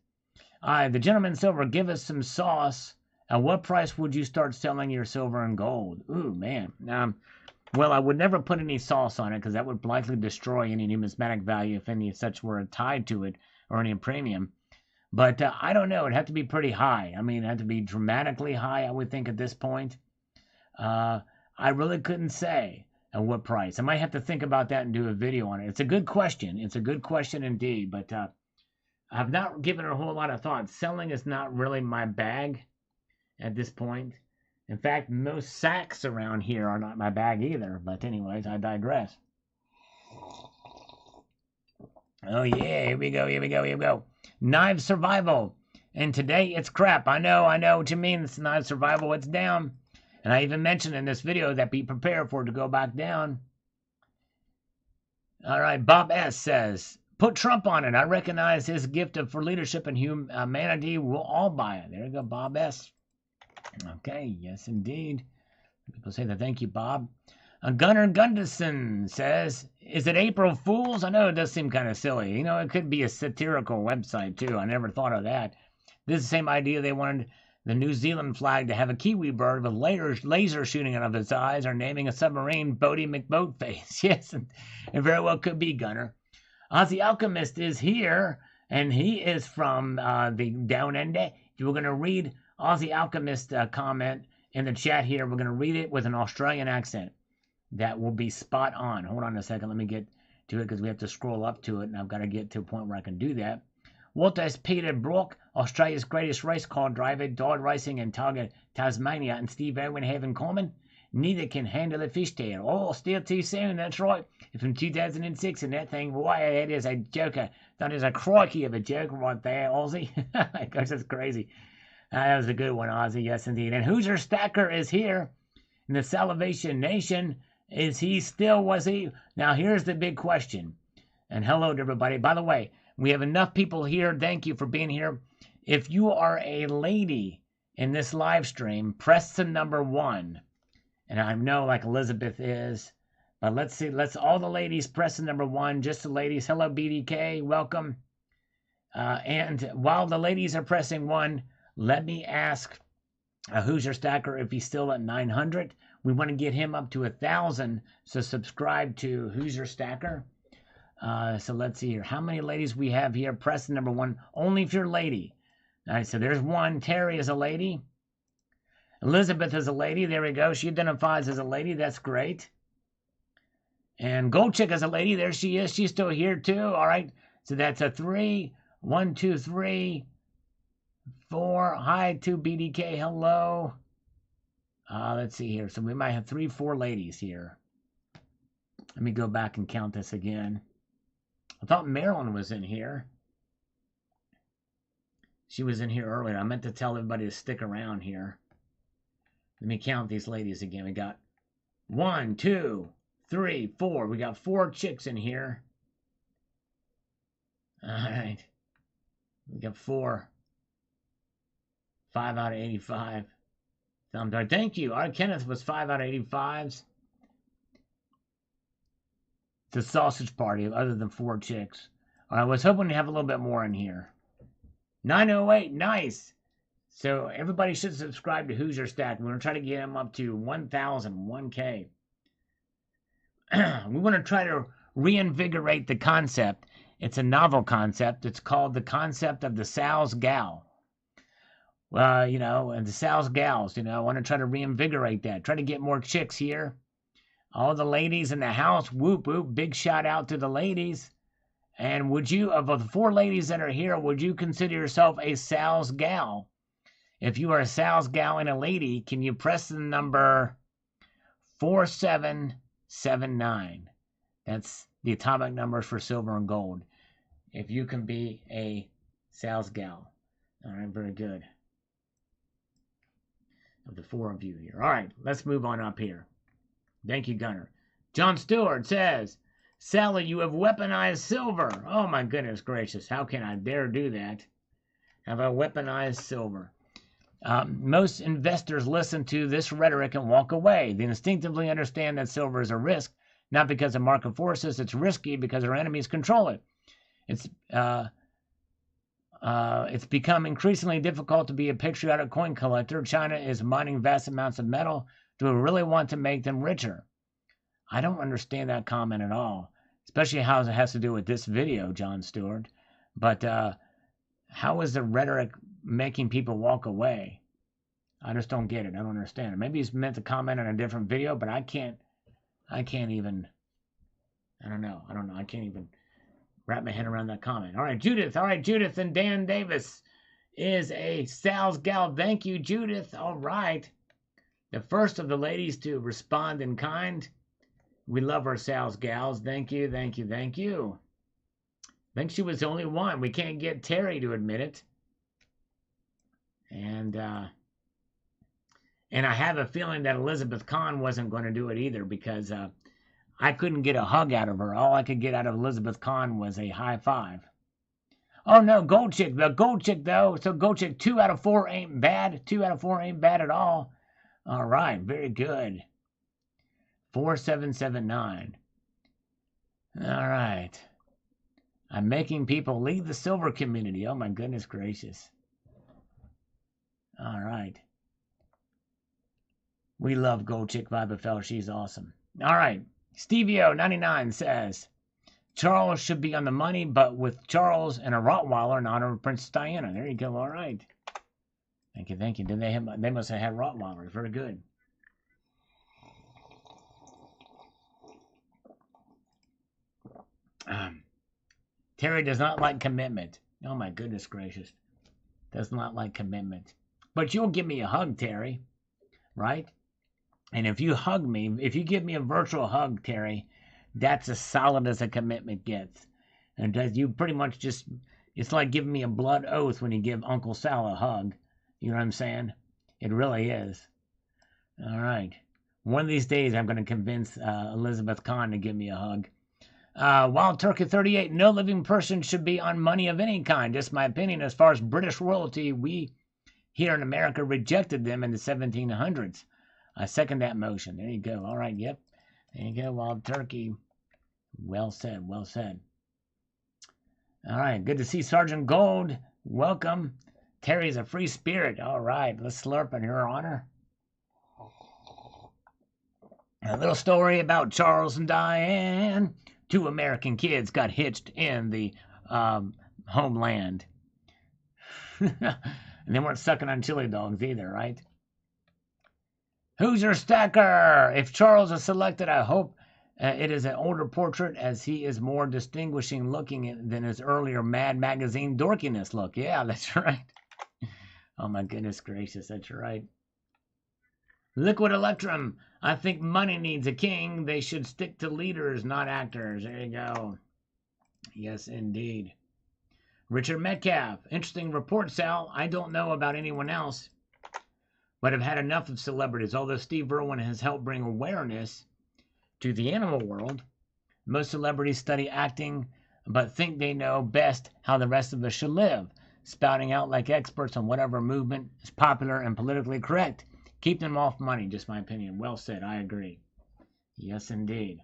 The gentleman silver, give us some sauce. At what price would you start selling your silver and gold? Ooh, man. Well, I would never put any sauce on it because that would likely destroy any numismatic value if any such were tied to it or any premium. But I don't know. It'd have to be pretty high. I mean, it'd have to be dramatically high, I would think, at this point. I really couldn't say at what price. I might have to think about that and do a video on it. It's a good question. It's a good question indeed. But I've not given it a whole lot of thought. Selling is not really my bag at this point. In fact, most sacks around here are not my bag either. But anyways, I digress. Oh yeah, here we go, here we go, here we go. Knife survival. And today it's crap. I know what you mean. It's knife survival. It's down. And I even mentioned in this video that be prepared for it to go back down. All right, Bob S. says, put Trump on it. I recognize his gift for leadership and humanity. We'll all buy it. There you go, Bob S. Okay, yes, indeed. People say that. Thank you, Bob. Gunnar Gunderson says, is it April Fool's? I know it does seem kind of silly. You know, it could be a satirical website, too. I never thought of that. This is the same idea they wanted the New Zealand flag to have a kiwi bird with laser shooting out of its eyes or naming a submarine Bodie McBoatface. Yes, and it very well could be, Gunnar. Ozzy Alchemist is here, and he is from the Down Under. We're going to read Ozzy Alchemist comment in the chat here. We're going to read it with an Australian accent. That will be spot on. Hold on a second. Let me get to it because we have to scroll up to it, and I've got to get to a point where I can do that. Walter S. Peter Brook, Australia's greatest race car driver, died racing in Tasmania, and Steve Irwin have in common. Neither can handle a fishtail. Oh, still too soon, that's right. From 2006, and that thing, boy, that is a joker. That is a crikey of a joke right there, Aussie. Gosh, that's crazy. That was a good one, Aussie, yes, indeed. And Hoosier Stacker is here in the Salivation Nation. Was he? Now, here's the big question. And hello to everybody. By the way, we have enough people here. Thank you for being here. If you are a lady in this live stream, press the number 1. And I know like Elizabeth is. But let's see. Let's all the ladies press the number 1. Just the ladies. Hello, BDK. Welcome. And while the ladies are pressing 1, let me ask Hoosier Stacker if he's still at 900. We want to get him up to 1,000. So subscribe to Hoosier Stacker. So let's see here. How many ladies we have here? Press the number 1. Only if you're a lady. All right, so there's 1. Terry is a lady. Elizabeth is a lady. There we go. She identifies as a lady. That's great. And Gold Chick is a lady. There she is. She's still here too. All right. So that's a 3. 1, 2, 3, 4. Hi to BDK. Hello. Let's see here. So we might have 3, 4 ladies here. Let me go back and count this again. I thought Marilyn was in here. She was in here earlier. I meant to tell everybody to stick around here. Let me count these ladies again. We got 1, 2, 3, 4. We got 4 chicks in here. All right. We got 4. 5 out of 85. Thank you. All right, Kenneth was 5 out of 85s. The sausage party, other than 4 chicks. I was hoping to have a little bit more in here. 908, nice. So everybody should subscribe to Hoosier Stack. We're going to try to get him up to 1,000, 1K. We want to try to reinvigorate the concept. It's a novel concept. It's called the concept of the Sal's Gal. You know, and the Sal's Gals, you know, I want to try to reinvigorate that. Try to get more chicks here. All the ladies in the house, whoop, whoop, big shout out to the ladies. And would you, of the 4 ladies that are here, would you consider yourself a Sal's Gal? If you are a Sal's Gal and a lady, can you press the number 4779? That's the atomic numbers for silver and gold. If you can be a Sal's Gal. All right, very good. Of the 4 of you here. All right, let's move on up here. Thank you, Gunnar. John Stewart says, Sally, you have weaponized silver. Oh, my goodness gracious. How can I dare do that? Have I weaponized silver? Most investors listen to this rhetoric and walk away. They instinctively understand that silver is a risk, not because of market forces. It's risky because our enemies control it. It's become increasingly difficult to be a patriotic coin collector. China is mining vast amounts of metal. Do we really want to make them richer? I don't understand that comment at all, especially how it has to do with this video, John Stewart. But how is the rhetoric making people walk away? I just don't get it. I don't understand it. Maybe he's meant to comment on a different video, but I can't even, I don't know. I can't even wrap my head around that comment. All right, Judith. All right, Judith and Dan Davis is a Sal's gal. Thank you, Judith. All right. The first of the ladies to respond in kind. We love our Sal's gals. Thank you, thank you, thank you. I think she was the only one. We can't get Terry to admit it. And I have a feeling that Elizabeth Kahn wasn't going to do it either, because I couldn't get a hug out of her. All I could get out of Elizabeth Kahn was a high five. Oh no, Gold Chick. The Gold Chick though. So Gold Chick, 2 out of 4 ain't bad. 2 out of 4 ain't bad at all. All right, very good. 4779. All right. I'm making people leave the silver community. Oh my goodness gracious. All right. We love Gold Chick Vibafel. She's awesome. All right. Stevio99 says, Charles should be on the money, but with Charles and a Rottweiler in honor of Princess Diana. There you go. All right. Thank you, thank you. They must have had Rottweilers. Very good. Terry does not like commitment. Oh my goodness gracious. Does not like commitment. But you'll give me a hug, Terry. Right? And if you hug me, if you give me a virtual hug, Terry, that's as solid as a commitment gets. And you pretty much just, it's like giving me a blood oath when you give Uncle Sal a hug. You know what I'm saying? It really is. All right. One of these days, I'm going to convince Elizabeth Kahn to give me a hug. Wild Turkey 38, no living person should be on money of any kind. Just my opinion. As far as British royalty, we here in America rejected them in the 1700s. I second that motion. There you go. All right, yep. There you go, Wild Turkey. Well said, well said. All right, good to see Sergeant Gold. Welcome. Terry's a free spirit. All right, let's slurp in her honor. A little story about Charles and Diane. 2 American kids got hitched in the homeland. And they weren't sucking on chili dogs either, right? Who's your stacker? If Charles is selected, I hope it is an older portrait, as he is more distinguishing looking than his earlier Mad Magazine dorkiness look. Yeah, that's right. Oh my goodness gracious, that's right. Liquid Electrum. I think money needs a king. They should stick to leaders, not actors. There you go. Yes, indeed. Richard Metcalf. Interesting report, Sal. I don't know about anyone else, but have had enough of celebrities. Although Steve Irwin has helped bring awareness to the animal world, most celebrities study acting, but think they know best how the rest of us should live, spouting out like experts on whatever movement is popular and politically correct. Keep them off money, just my opinion. Well said, I agree. Yes, indeed.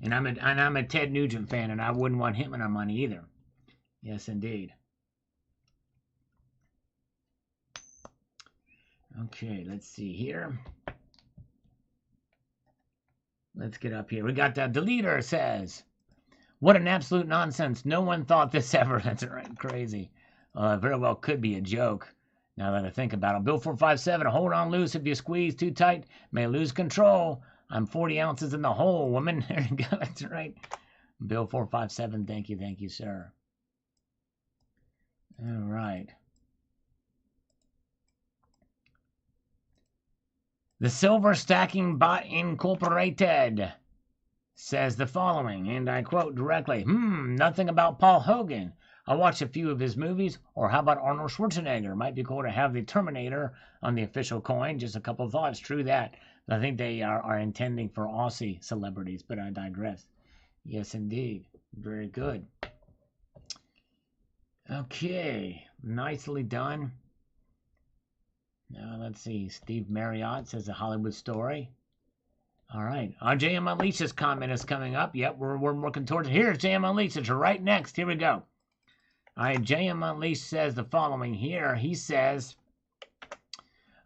And I'm a Ted Nugent fan, and I wouldn't want him on our money either. Yes, indeed. Okay, let's see here. Let's get up here. We got the deleter says, what an absolute nonsense. No one thought this ever. That's right, crazy. Very well could be a joke, now that I think about it. Bill 457, hold on loose. If you squeeze too tight, may lose control. I'm 40 ounces in the hole, woman. There you go, that's right. Bill 457, thank you, sir. All right. The Silver Stacking Bot Incorporated says the following, and I quote directly, nothing about Paul Hogan. I watched a few of his movies, or how about Arnold Schwarzenegger? Might be cool to have the Terminator on the official coin. Just a couple of thoughts. True that. I think they are intending for Aussie celebrities, but I digress. Yes, indeed. Very good. Okay, nicely done. Now let's see. Steve Marriott says a Hollywood story. All right. JM Unleashed's comment is coming up. Yep, we're working towards it. Here's JM Unleashed. It's right next. Here we go. All right, JM Unleashed says the following here. He says,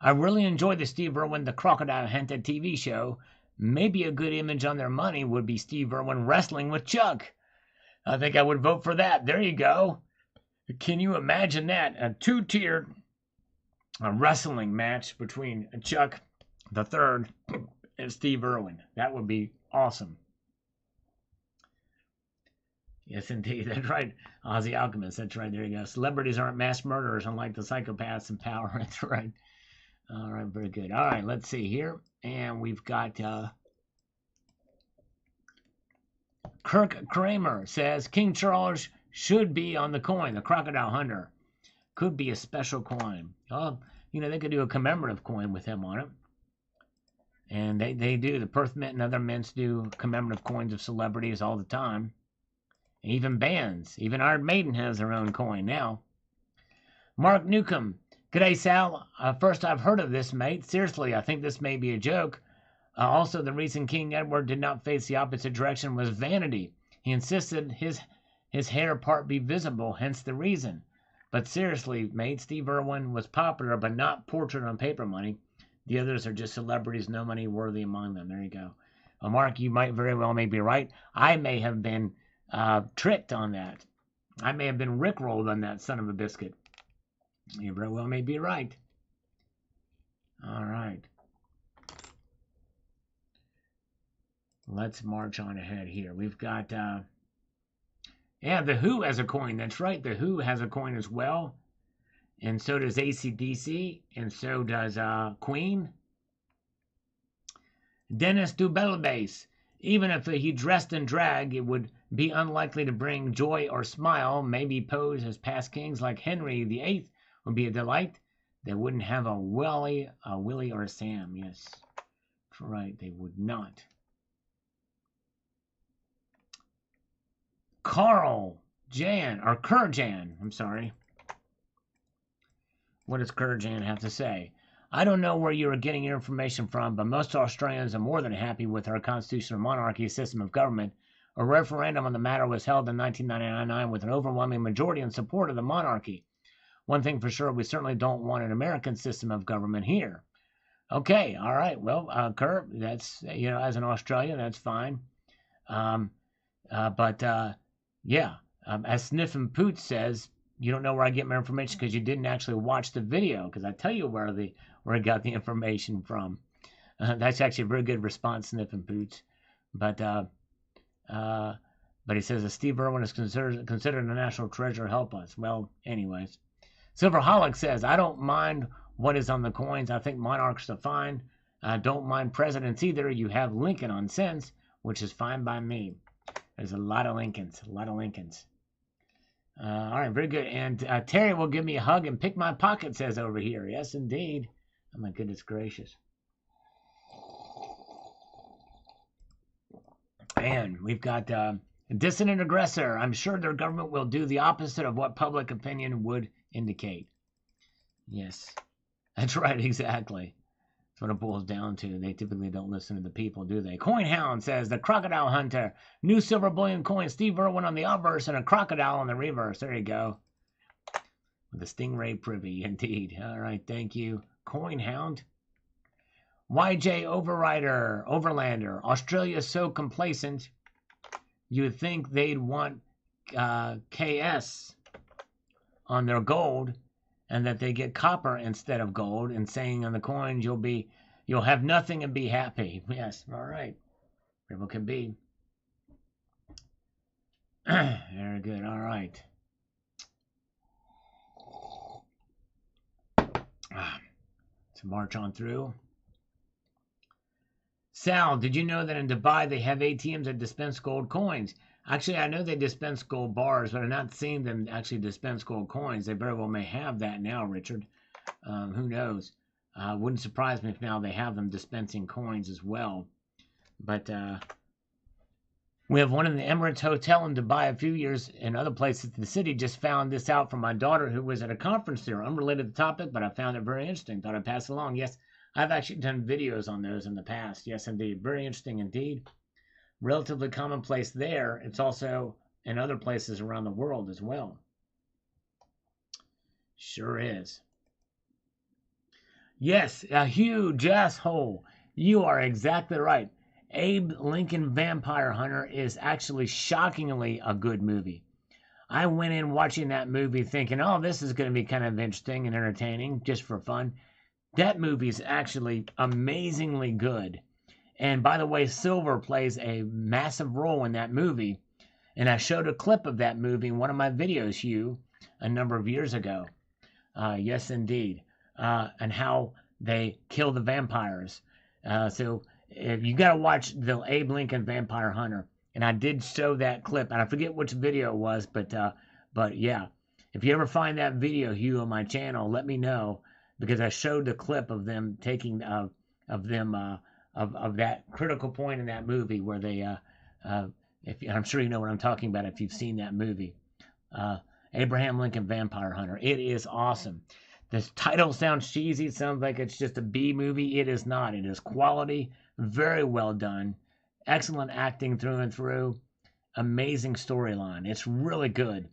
I really enjoyed the Steve Irwin, the Crocodile Hunter TV show. Maybe a good image on their money would be Steve Irwin wrestling with Chuck. I think I would vote for that. There you go. Can you imagine that? A two-tiered wrestling match between Chuck the Third and Steve Irwin. That would be awesome. Yes, indeed. That's right. Ozzy Alchemist. That's right. There you go. Celebrities aren't mass murderers, unlike the psychopaths in power. That's right. All right. Very good. All right. Let's see here. And we've got Kirk Kramer says King Charles should be on the coin. The Crocodile Hunter could be a special coin. Oh, you know, they could do a commemorative coin with him on it. And they do. The Perth Mint and other mints do commemorative coins of celebrities all the time. Even bands. Even Iron Maiden has their own coin now. Mark Newcomb. G'day, Sal. First I've heard of this, mate. Seriously, I think this may be a joke. Also, the reason King Edward did not face the opposite direction was vanity. He insisted his hair part be visible, hence the reason. But seriously, mate, Steve Irwin was popular, but not portrait on paper money. The others are just celebrities, no money worthy among them. There you go. Mark, you might very well may be right. I may have been tricked on that. I may have been rickrolled on that son of a biscuit. You very well may be right. All right. Let's march on ahead here. We've got, yeah, The Who has a coin. That's right. The Who has a coin as well. And so does AC/DC. And so does Queen. Dennis Dubelbase. Even if he dressed in drag, it would be unlikely to bring joy or smile. Maybe pose as past kings like Henry VIII would be a delight. They wouldn't have a Willie or a Sam. Yes, that's right. They would not. Kurjan, I'm sorry. What does Kurjan have to say? I don't know where you are getting your information from, but most Australians are more than happy with our constitutional monarchy system of government. A referendum on the matter was held in 1999 with an overwhelming majority in support of the monarchy. One thing for sure, we certainly don't want an American system of government here. Okay, all right. Well, Kurt, that's, you know, as an Australian, that's fine. Yeah, as Sniff and Pooch says, you don't know where I get my information because you didn't actually watch the video. Because I tell you where I got the information from. That's actually a very good response, Sniff and Pooch. But he says that Steve Irwin is considered a national treasure. Help us. Well, anyways, Silverholic says I don't mind what is on the coins. I think monarchs are fine. I don't mind presidents either. You have Lincoln on cents, which is fine by me. There's a lot of Lincolns. All right, very good. And Terry will give me a hug and pick my pocket, says over here. Yes, indeed. Oh, my goodness gracious. And we've got dissident aggressor. I'm sure their government will do the opposite of what public opinion would indicate. Yes, that's right, exactly. That's what it boils down to. They typically don't listen to the people, do they? CoinHound says, the Crocodile Hunter. New silver bullion coin. Steve Irwin on the obverse and a crocodile on the reverse. There you go. With a stingray privy, indeed. All right, thank you. CoinHound. YJ Overlander. Australia's so complacent, you would think they'd want KS on their gold, and that they get copper instead of gold, and saying on the coins you'll have nothing and be happy. Yes, all right. People can be. Very good, all right. Let's march on through. Sal, did you know that in Dubai they have ATMs that dispense gold coins? Actually, I know they dispense gold bars, but I've not seen them actually dispense gold coins. They very well may have that now, Richard. Who knows? Wouldn't surprise me if now they have them dispensing coins as well. But We have one in the Emirates Hotel in Dubai a few years, and other places in the city. Just found this out from my daughter who was at a conference there. Unrelated to the topic, but I found it very interesting. Thought I'd pass it along. Yes, I've actually done videos on those in the past. Yes, indeed. Very interesting indeed. Relatively commonplace there. It's also in other places around the world as well. Sure is. Yes, a huge asshole. You are exactly right. Abe Lincoln Vampire Hunter is actually shockingly a good movie. I went in watching that movie thinking, oh, this is going to be kind of interesting and entertaining just for fun. That movie is actually amazingly good. And by the way, Silver plays a massive role in that movie. And I showed a clip of that movie in one of my videos, Hugh, a number of years ago. Yes, indeed. And how they kill the vampires. So you got to watch the Abe Lincoln Vampire Hunter. And I did show that clip. And I forget which video it was, but yeah. If you ever find that video, Hugh, on my channel, let me know. Because I showed the clip of them taking, of that critical point in that movie where they, I'm sure you know what I'm talking about if you've seen that movie. Abraham Lincoln Vampire Hunter. It is awesome. This title sounds cheesy. It sounds like it's just a B movie. It is not. It is quality. Very well done. Excellent acting through and through. Amazing storyline. It's really good.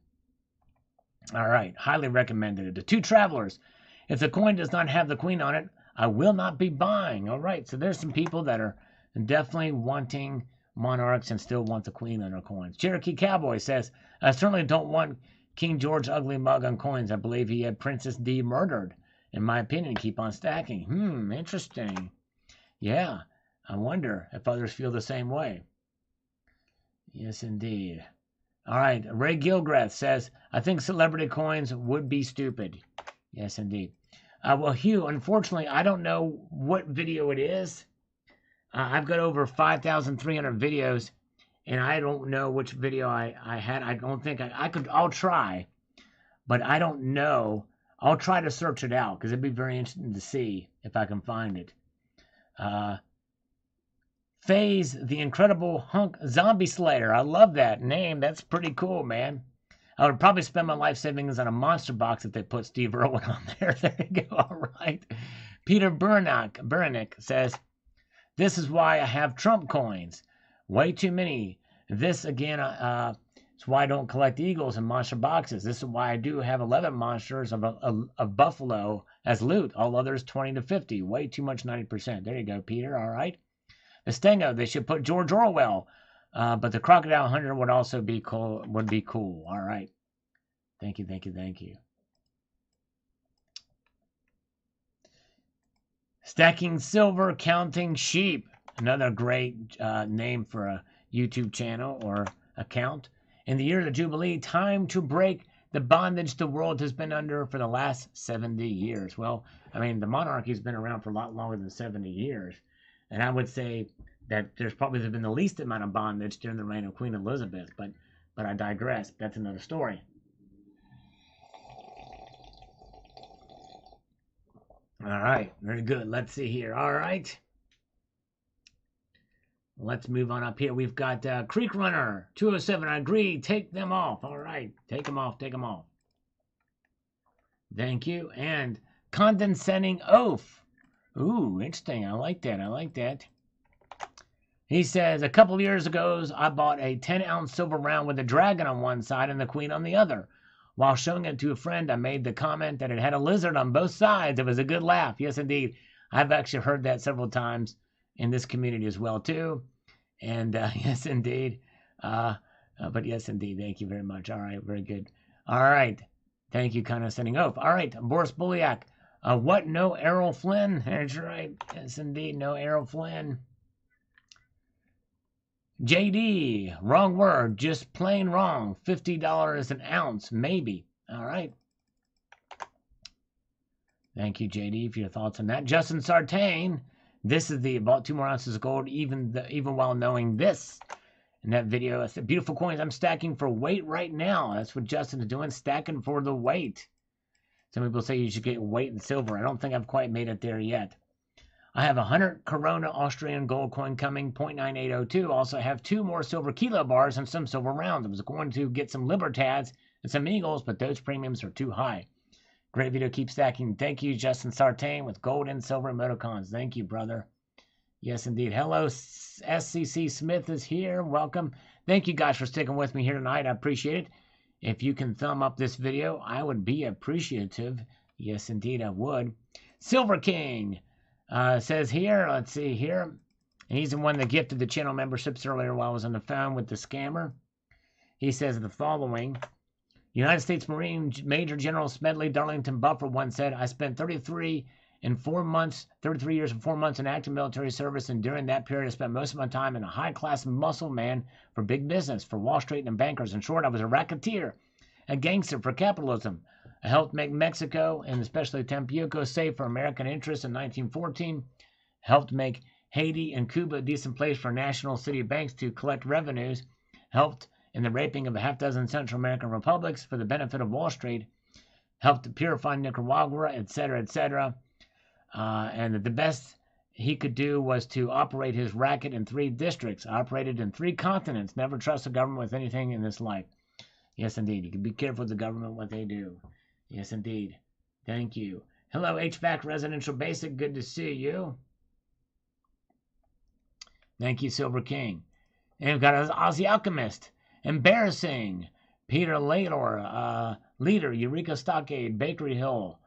All right. Highly recommended. The Two Travelers. If the coin does not have the queen on it, I will not be buying. All right. So there's some people that are definitely wanting Monarchs and still want the queen on their coins. Cherokee Cowboy says, I certainly don't want King George ugly mug on coins. I believe he had Princess D murdered. In my opinion, keep on stacking. Interesting. Yeah, I wonder if others feel the same way. Yes, indeed. All right, Ray Gilgrath says, I think celebrity coins would be stupid. Yes, indeed. Well, Hugh, unfortunately, I don't know what video it is. I've got over 5,300 videos. And I don't know which video I had. I don't think I could. I'll try. But I don't know. I'll try to search it out because it'd be very interesting to see if I can find it. FaZe, the Incredible Hunk Zombie Slayer. I love that name. That's pretty cool, man. I would probably spend my life savings on a monster box if they put Steve Irwin on there. There you go. All right. Peter Burnick says, this is why I have Trump coins. Way too many. This, again, is why I don't collect eagles and monster boxes. This is why I do have 11 monsters of buffalo as loot. All others 20 to 50. Way too much 90%. There you go, Peter. All right. The Stengo, they should put George Orwell. But the Crocodile Hunter would also be cool. Would be cool. All right. Thank you, thank you, thank you. Stacking Silver, Counting Sheep. Another great name for a YouTube channel or account. In the year of the Jubilee, time to break the bondage the world has been under for the last 70 years. Well, I mean, the monarchy has been around for a lot longer than 70 years. And I would say that there's probably been the least amount of bondage during the reign of Queen Elizabeth. But I digress. That's another story. All right. Very good. Let's see here. All right. Let's move on up here. We've got Creek Runner 207. I agree. Take them off. All right. Take them off. Take them off. Thank you. And Condescending Oaf. Ooh, interesting. I like that. I like that. He says, a couple years ago, I bought a 10-ounce silver round with a dragon on one side and the queen on the other. While showing it to a friend, I made the comment that it had a lizard on both sides. It was a good laugh. Yes, indeed. I've actually heard that several times in this community as well, too. And yes, indeed. But yes, indeed. Thank you very much. All right. Very good. All right. Thank you, Condescending Oaf. All right. Boris Bulliak. What? No Errol Flynn? That's right. Yes, indeed. No Errol Flynn. JD, wrong word, just plain wrong. $50 an ounce, maybe. All right. Thank you, JD, for your thoughts on that. Justin Sartain, this is the bought 2 more ounces of gold, even while knowing this. In that video, I said, beautiful coins. I'm stacking for weight right now. That's what Justin is doing, stacking for the weight. Some people say you should get weight in silver. I don't think I've quite made it there yet. I have 100 Corona Australian gold coin coming, 0.9802. Also have 2 more silver kilo bars and some silver rounds. I was going to get some Libertads and some Eagles, but those premiums are too high. Great video. Keep stacking. Thank you, Justin Sartain, with gold and silver emoticons. Thank you, brother. Yes, indeed. Hello, SCC Smith is here. Welcome. Thank you guys for sticking with me here tonight. I appreciate it. If you can thumb up this video, I would be appreciative. Yes, indeed, I would. Silver King says here, let's see here. He's the one that gifted the channel memberships earlier while I was on the phone with the scammer. He says the following. United States Marine Major General Smedley Darlington Buffer once said, I spent 33 years and 4 months in active military service, and during that period I spent most of my time in a high-class muscle man for big business, for Wall Street and bankers. In short, I was a racketeer, a gangster for capitalism. I helped make Mexico, and especially Tampico, safe for American interests in 1914, helped make Haiti and Cuba a decent place for national city banks to collect revenues, helped in the raping of a half-dozen Central American republics for the benefit of Wall Street, helped to purify Nicaragua, etc., etc., and the best he could do was to operate his racket in 3 districts, operated in 3 continents, never trust the government with anything in this life. Yes, indeed. You can be careful with the government, what they do. Yes, indeed. Thank you. Hello, HVAC Residential Basic. Good to see you. Thank you, Silver King. And we've got Aussie Alchemist. Embarrassing. Peter Laylor. Leader. Eureka Stockade. Bakery Hill.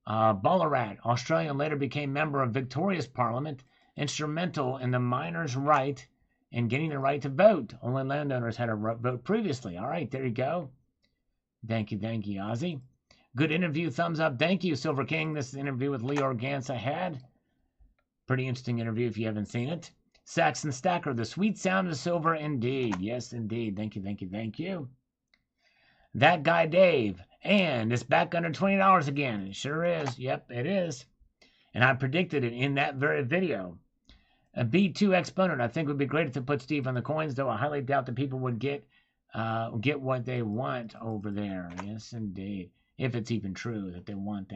Ballarat, Australian, later became member of Victoria's Parliament, instrumental in the miners' right in getting the right to vote. Only landowners had a vote previously. All right, there you go. Thank you, Ozzy. Good interview, thumbs up. Thank you, Silver King. This is an interview with Lee Organza had. Pretty interesting interview if you haven't seen it. Saxon Stacker, the sweet sound of silver indeed. Yes, indeed. Thank you. That guy Dave. And it's back under $20 again. It sure is. Yep, it is. And I predicted it in that very video. A B2 exponent, I think would be great if they put Steve on the coins, though I highly doubt that people would get what they want over there. Yes, indeed. If it's even true that they want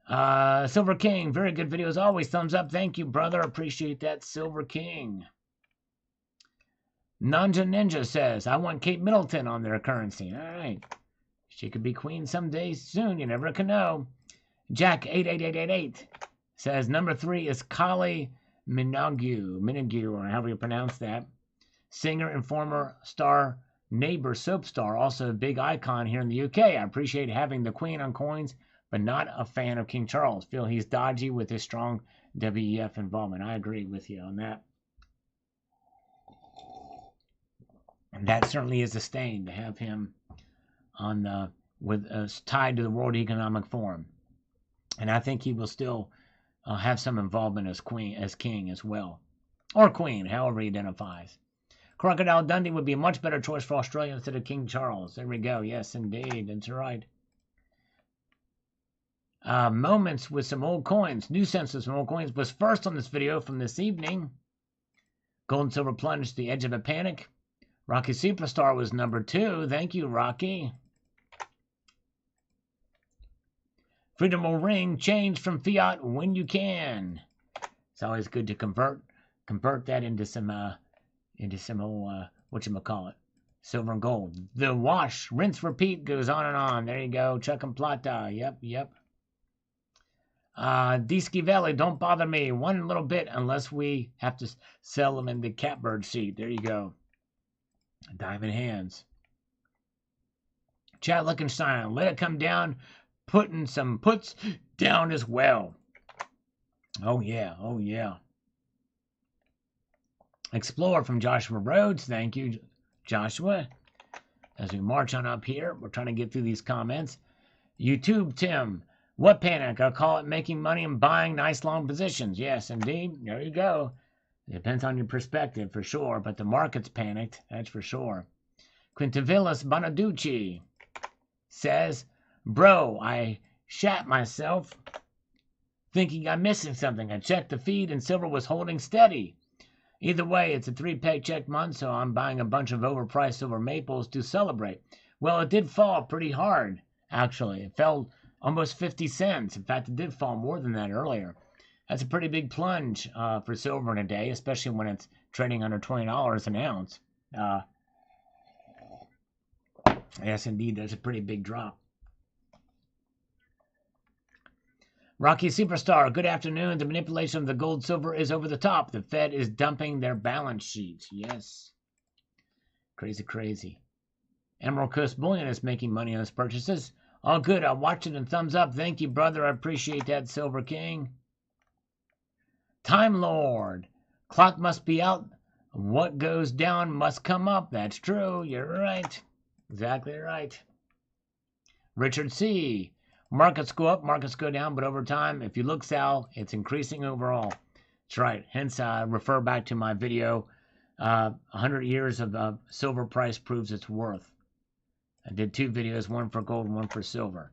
that. Silver King, very good video as always. Thumbs up. Thank you, brother. Appreciate that, Silver King. Nanja Ninja says, I want Kate Middleton on their currency. All right. She could be queen someday soon. You never can know. Jack88888 says, number 3 is Kali Minogue, or however you pronounce that. Singer and former star Neighbor soap star, also a big icon here in the UK. I appreciate having the queen on coins, but not a fan of King Charles. Feel he's dodgy with his strong WEF involvement. I agree with you on that. And that certainly is a stain to have him on tied to the World Economic Forum. And I think he will still have some involvement as king as well, or queen, however he identifies. Crocodile Dundee would be a much better choice for Australia instead of King Charles. There we go. Yes, indeed, that's right. Moments with some old coins. New census from old coins was first on this video from this evening. Gold and silver plunged to the edge of a panic. Rocky Superstar was number 2. Thank you, Rocky. Freedom will ring. Change from fiat when you can. It's always good to convert that into some old, whatchamacallit, silver and gold. The wash, rinse, repeat goes on and on. There you go. Chuck and Plata. Yep. Disky Valley, don't bother me one little bit unless we have to sell them in the catbird seat. There you go. Diamond hands. Chad Lichtenstein, let it come down, putting some puts down as well. Oh yeah. Explorer from Joshua Rhodes. Thank you, Joshua. As we march on up here, we're trying to get through these comments. YouTube Tim, what panic? I'll call it making money and buying nice long positions. Yes, indeed. There you go. It depends on your perspective, for sure, but the market's panicked, that's for sure. Quintavillas Bonaducci says, bro, I shat myself thinking I'm missing something. I checked the feed and silver was holding steady. Either way, it's a 3-paycheck month, so I'm buying a bunch of overpriced silver maples to celebrate. Well, it did fall pretty hard, actually. It fell almost 50 cents. In fact, it did fall more than that earlier. That's a pretty big plunge for silver in a day, especially when it's trading under $20 an ounce. Yes, indeed, that's a pretty big drop. Rocky Superstar, good afternoon. The manipulation of the gold silver is over the top. The Fed is dumping their balance sheet. Yes. Crazy, crazy. Emerald Coast Bullion is making money on its purchases. All good. I'll watch it and thumbs up. Thank you, brother. I appreciate that, Silver King. Time Lord. Clock must be out. What goes down must come up. That's true. You're right. Exactly right. Richard C. Markets go up, markets go down, but over time, if you look, Sal, it's increasing overall. That's right. Hence, refer back to my video, 100 years of silver price proves its worth. I did 2 videos, one for gold and one for silver.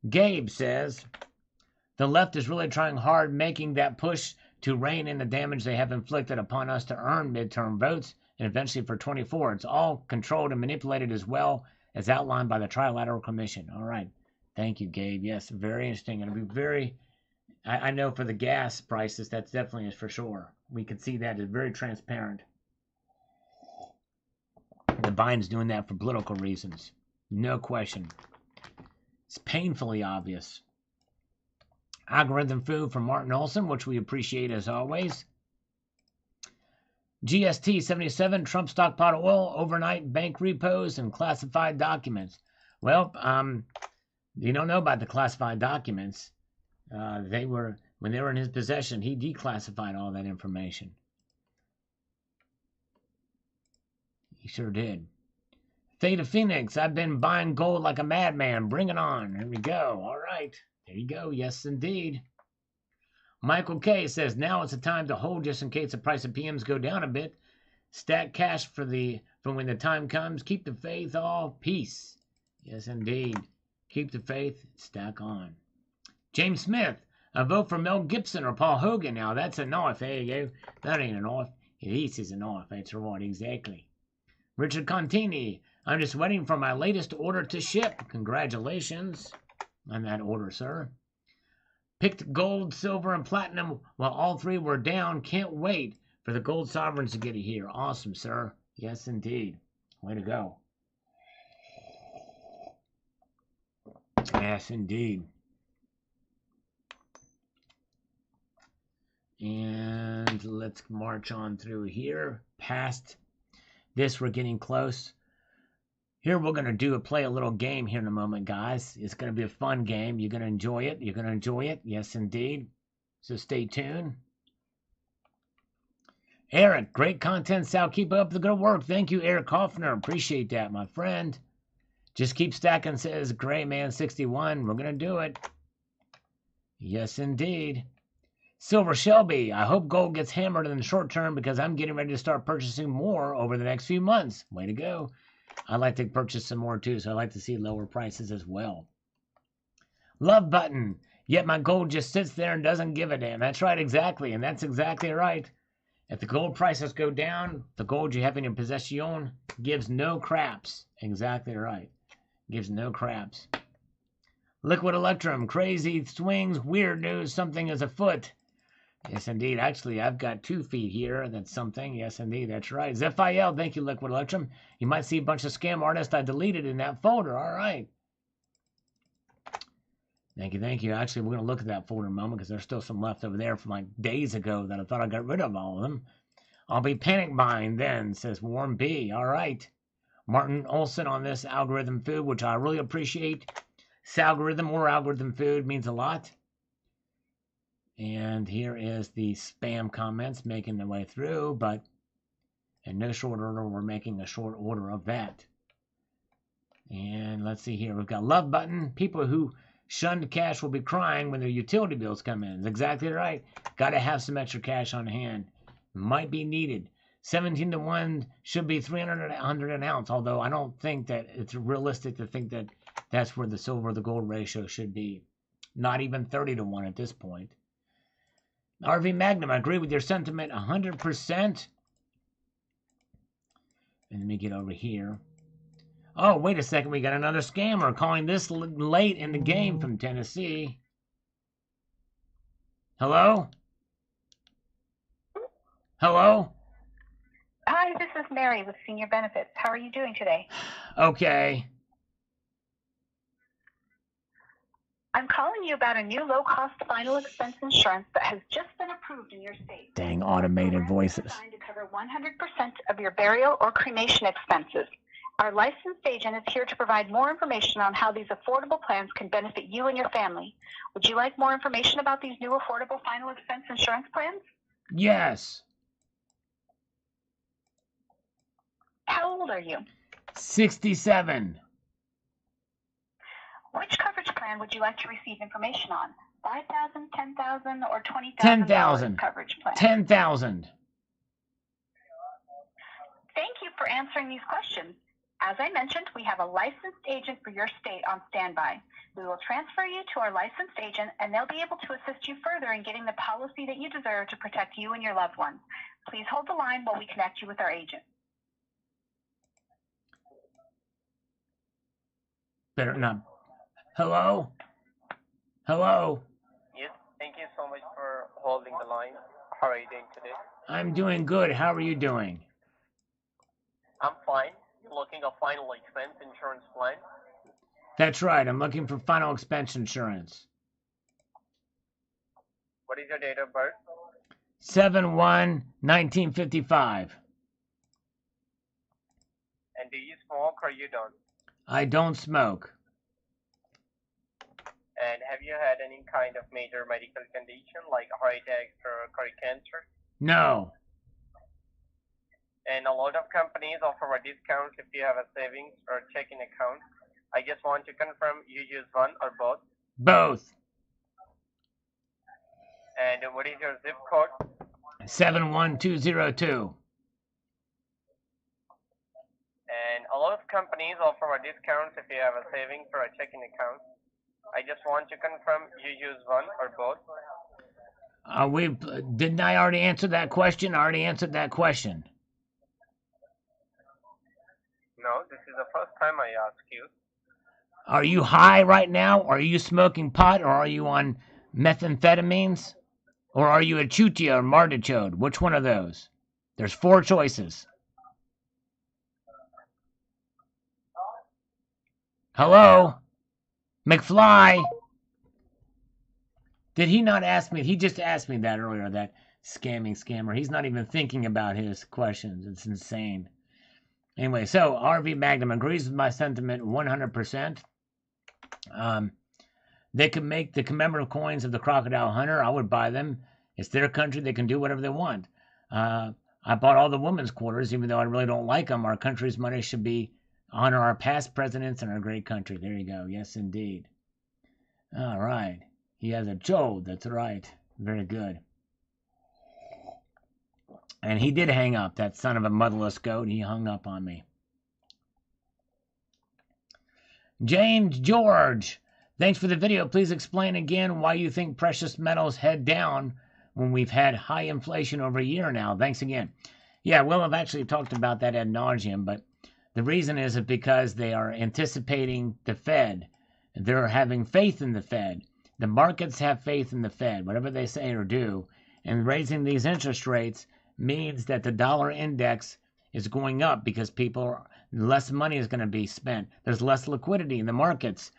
Gabe says, the left is really trying hard, making that push to rein in the damage they have inflicted upon us to earn midterm votes, and eventually for 24. It's all controlled and manipulated as well as outlined by the Trilateral Commission. All right. Thank you, Gabe. Yes, very interesting. It'll be very, I know for the gas prices, that's definitely is for sure. We can see that it's very transparent. The Biden's doing that for political reasons. No question. It's painfully obvious. Algorithm food from Martin Olson, which we appreciate as always. GST 77, Trump stockpiled oil, overnight bank repos, and classified documents. Well, you don't know about the classified documents. When they were in his possession, he declassified all that information. He sure did. Theta Phoenix, I've been buying gold like a madman. Bring it on. There we go. All right. There you go. Yes, indeed. Michael K says, now it's a time to hold just in case the price of PMs go down a bit. Stack cash for when the time comes. Keep the faith, all peace. Yes, indeed. Keep the faith, stack on. James Smith, I vote for Mel Gibson or Paul Hogan now. That's a north. There you go. That ain't a north. It is a north. That's right, exactly. Richard Contini, I'm just waiting for my latest order to ship. Congratulations on that order, sir. Picked gold, silver, and platinum while all 3 were down. Can't wait for the gold sovereigns to get it here. Awesome, sir. Yes, indeed. Way to go. Yes, indeed. And let's march on through here. Past this, we're getting close. Here we're going to play a little game here in a moment, guys. It's going to be a fun game. You're going to enjoy it. You're going to enjoy it. Yes, indeed. So stay tuned. Eric, great content, Sal. Keep up the good work. Thank you, Eric Hoffner. Appreciate that, my friend. Just keep stacking, says Gray Man 61. We're going to do it. Yes, indeed. Silver Shelby, I hope gold gets hammered in the short term because I'm getting ready to start purchasing more over the next few months. Way to go. I like to purchase some more too, so I like to see lower prices as well. Love button. Yet my gold just sits there and doesn't give a damn. That's right, exactly. And that's exactly right. If the gold prices go down, the gold you have in your possession gives no craps. Exactly right. Gives no craps. Liquid Electrum. Crazy swings. Weird news. Something is afoot. Yes, indeed. Actually, I've got 2 feet here. That's something. Yes, indeed. That's right. Zephiel, thank you, Liquid Electrum. You might see a bunch of scam artists I deleted in that folder. All right. Thank you, thank you. Actually, we're going to look at that folder in a moment because there's still some left over there from like days ago that I thought I got rid of all of them. I'll be panic buying then, says Warm B. All right. Martin Olson on this algorithm food, which I really appreciate. Salgorithm or algorithm food means a lot. And here is the spam comments making their way through, but in no short order, we're making a short order of that. And let's see here. We've got love button. People who shunned cash will be crying when their utility bills come in. That's exactly right. Got to have some extra cash on hand. Might be needed. 17 to 1 should be 300 an ounce, although I don't think that it's realistic to think that that's where the silver to gold ratio should be. Not even 30 to 1 at this point. RV Magnum, I agree with your sentiment 100%. And let me get over here. Oh, wait a second. We got another scammer calling this late in the game from Tennessee. Hello? Hello? Hi, this is Mary with Senior Benefits. How are you doing today? Okay. I'm calling you about a new low-cost final expense insurance that has just been approved in your state. Dang automated voices. It's designed to cover 100% of your burial or cremation expenses. Our licensed agent is here to provide more information on how these affordable plans can benefit you and your family. Would you like more information about these new affordable final expense insurance plans? Yes. How old are you? 67. Which coverage plan would you like to receive information on? $5,000, $10,000, or $20,000 $10,000. coverage plan? $10,000. Thank you for answering these questions. As I mentioned, we have a licensed agent for your state on standby. We will transfer you to our licensed agent, and they'll be able to assist you further in getting the policy that you deserve to protect you and your loved ones. Please hold the line while we connect you with our agent. Better not. Hello? Hello? Yes, thank you so much for holding the line. How are you doing today? I'm doing good. How are you doing? I'm fine. You're looking at final expense insurance plan. That's right. I'm looking for final expense insurance. What is your date of birth? 7/1/1955. And do you smoke or you don't? I don't smoke. And have you had any kind of major medical condition like heart attacks or cancer? No. And a lot of companies offer a discount if you have a savings or checking account. I just want to confirm you use one or both. Both. And what is your zip code? 71202. And a lot of companies offer a discount if you have a savings or a checking account. I just want to confirm you use one or both. Didn't I already answer that question? I already answered that question. No, this is the first time I ask you. Are you high right now? Are you smoking pot? Or are you on methamphetamines? Or are you a chutia or martichode? Which one of those? There's 4 choices. Hello? McFly? Did he not ask me? He just asked me that earlier, that scammer. He's not even thinking about his questions. It's insane. Anyway, so RV Magnum agrees with my sentiment 100%. They can make the commemorative coins of the Crocodile Hunter. I would buy them. It's their country. They can do whatever they want. I bought all the women's quarters, even though I really don't like them. Our country's money should be honor our past presidents and our great country. There you go. Yes, indeed. All right. He has a chode. That's right. Very good. And he did hang up, that son of a motherless goat. He hung up on me. James George, thanks for the video. Please explain again why you think precious metals head down when we've had high inflation over a year now. Thanks again. Yeah, well, I've actually talked about that ad nauseum, but the reason is because they are anticipating the Fed. They're having faith in the Fed. The markets have faith in the Fed, whatever they say or do. And raising these interest rates means that the dollar index is going up because less money is going to be spent. There's less liquidity in the markets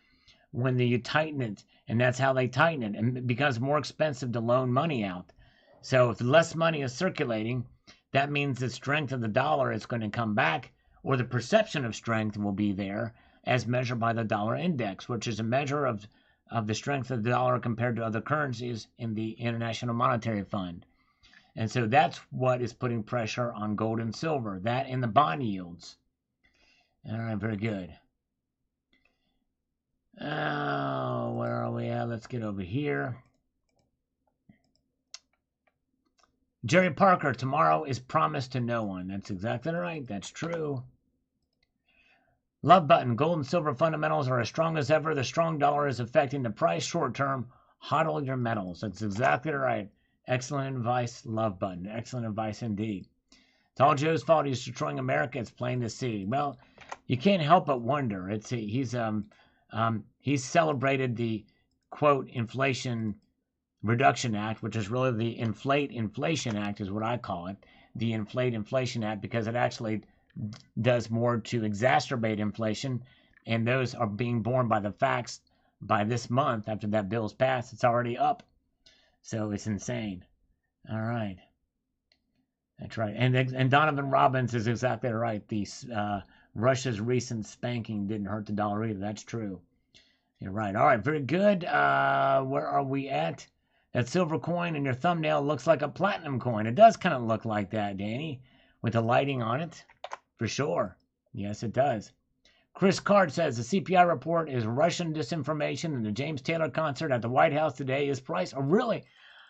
when you tighten it, and that's how they tighten it. And it becomes more expensive to loan money out. So if less money is circulating, that means the strength of the dollar is going to come back, or the perception of strength will be there as measured by the dollar index, which is a measure of the strength of the dollar compared to other currencies in the International Monetary Fund. And so that's what is putting pressure on gold and silver, that and the bond yields. All right, very good. Oh, where are we at? Let's get over here. Jerry Parker, tomorrow is promised to no one. That's exactly right. That's true. Love button. Gold and silver fundamentals are as strong as ever. The strong dollar is affecting the price short term. Hodl your metals. That's exactly right. Excellent advice. Love button. Excellent advice indeed. It's all Joe's fault. He's destroying America. It's plain to see. Well, You can't help but wonder. He's celebrated the quote Inflation Reduction Act, which is really the Inflate Inflation Act, is what I call it. The Inflate Inflation Act, because it actually does more to exacerbate inflation, and those are being borne by the facts. By this month, after that bill's passed, it's already up. So it's insane. All right. That's right. And Donovan Robbins is exactly right. Russia's recent spanking didn't hurt the dollar either. That's true. You're right. All right. Very good. Where are we at? That silver coin in your thumbnail looks like a platinum coin. It does kind of look like that, Danny, with the lighting on it. For sure. Yes, it does. Chris Card says the CPI report is Russian disinformation, and the James Taylor concert at the White House today is priced. Oh, really?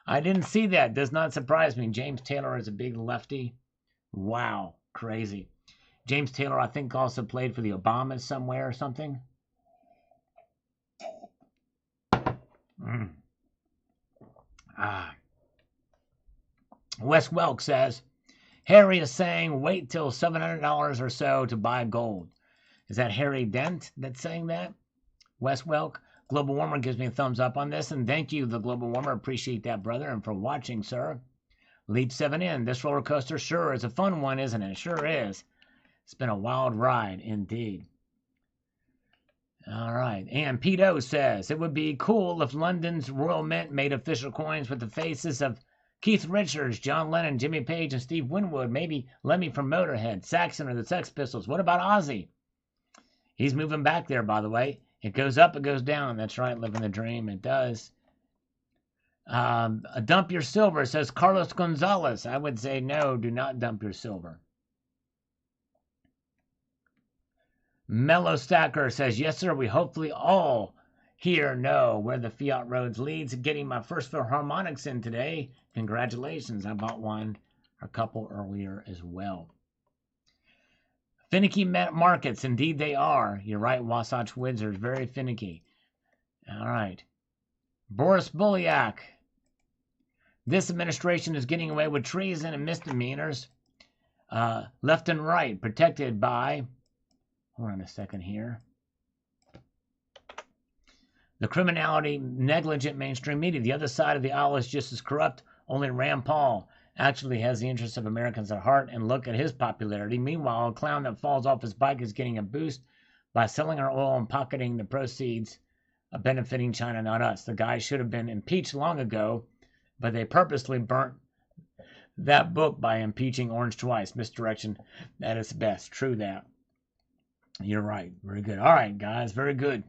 I didn't see that. Does not surprise me. James Taylor is a big lefty. Wow. Crazy. James Taylor, I think, also played for the Obamas somewhere or something. Wes Welk says, Harry is saying wait till $700 or so to buy gold. Is that Harry Dent that's saying that? Wes Welk. Global Warmer gives me a thumbs up on this, and thank you, the Global Warmer. Appreciate that, brother, and for watching, sir. Leap 7in. This roller coaster sure is a fun one, isn't it? It sure is. It's been a wild ride, indeed. All right. And Pete O says, it would be cool if London's Royal Mint made official coins with the faces of Keith Richards, John Lennon, Jimmy Page, and Steve Winwood. Maybe Lemmy from Motorhead, Saxon, or the Sex Pistols. What about Ozzy? He's moving back there, by the way. It goes up, it goes down. That's right, living the dream. It does. Dump your silver, says Carlos Gonzalez. I would say no, do not dump your silver. Mellow Stacker says, yes, sir, we hopefully all here know where the Fiat Roads leads. Getting my first Philharmonics in today. Congratulations. I bought one, a couple earlier as well. Finicky markets, indeed they are. You're right, Wasatch Wizards, very finicky. All right. Boris Bulyak. This administration is getting away with treason and misdemeanors. Left and right, protected by... Hold on a second here. The criminality, negligent mainstream media. The other side of the aisle is just as corrupt. Only Rand Paul actually has the interests of Americans at heart, and look at his popularity. Meanwhile, a clown that falls off his bike is getting a boost by selling our oil and pocketing the proceeds, benefiting China, not us. The guy should have been impeached long ago, but they purposely burnt that book by impeaching Orange twice. Misdirection at its best. True that. You're right. Very good. All right, guys. Very good.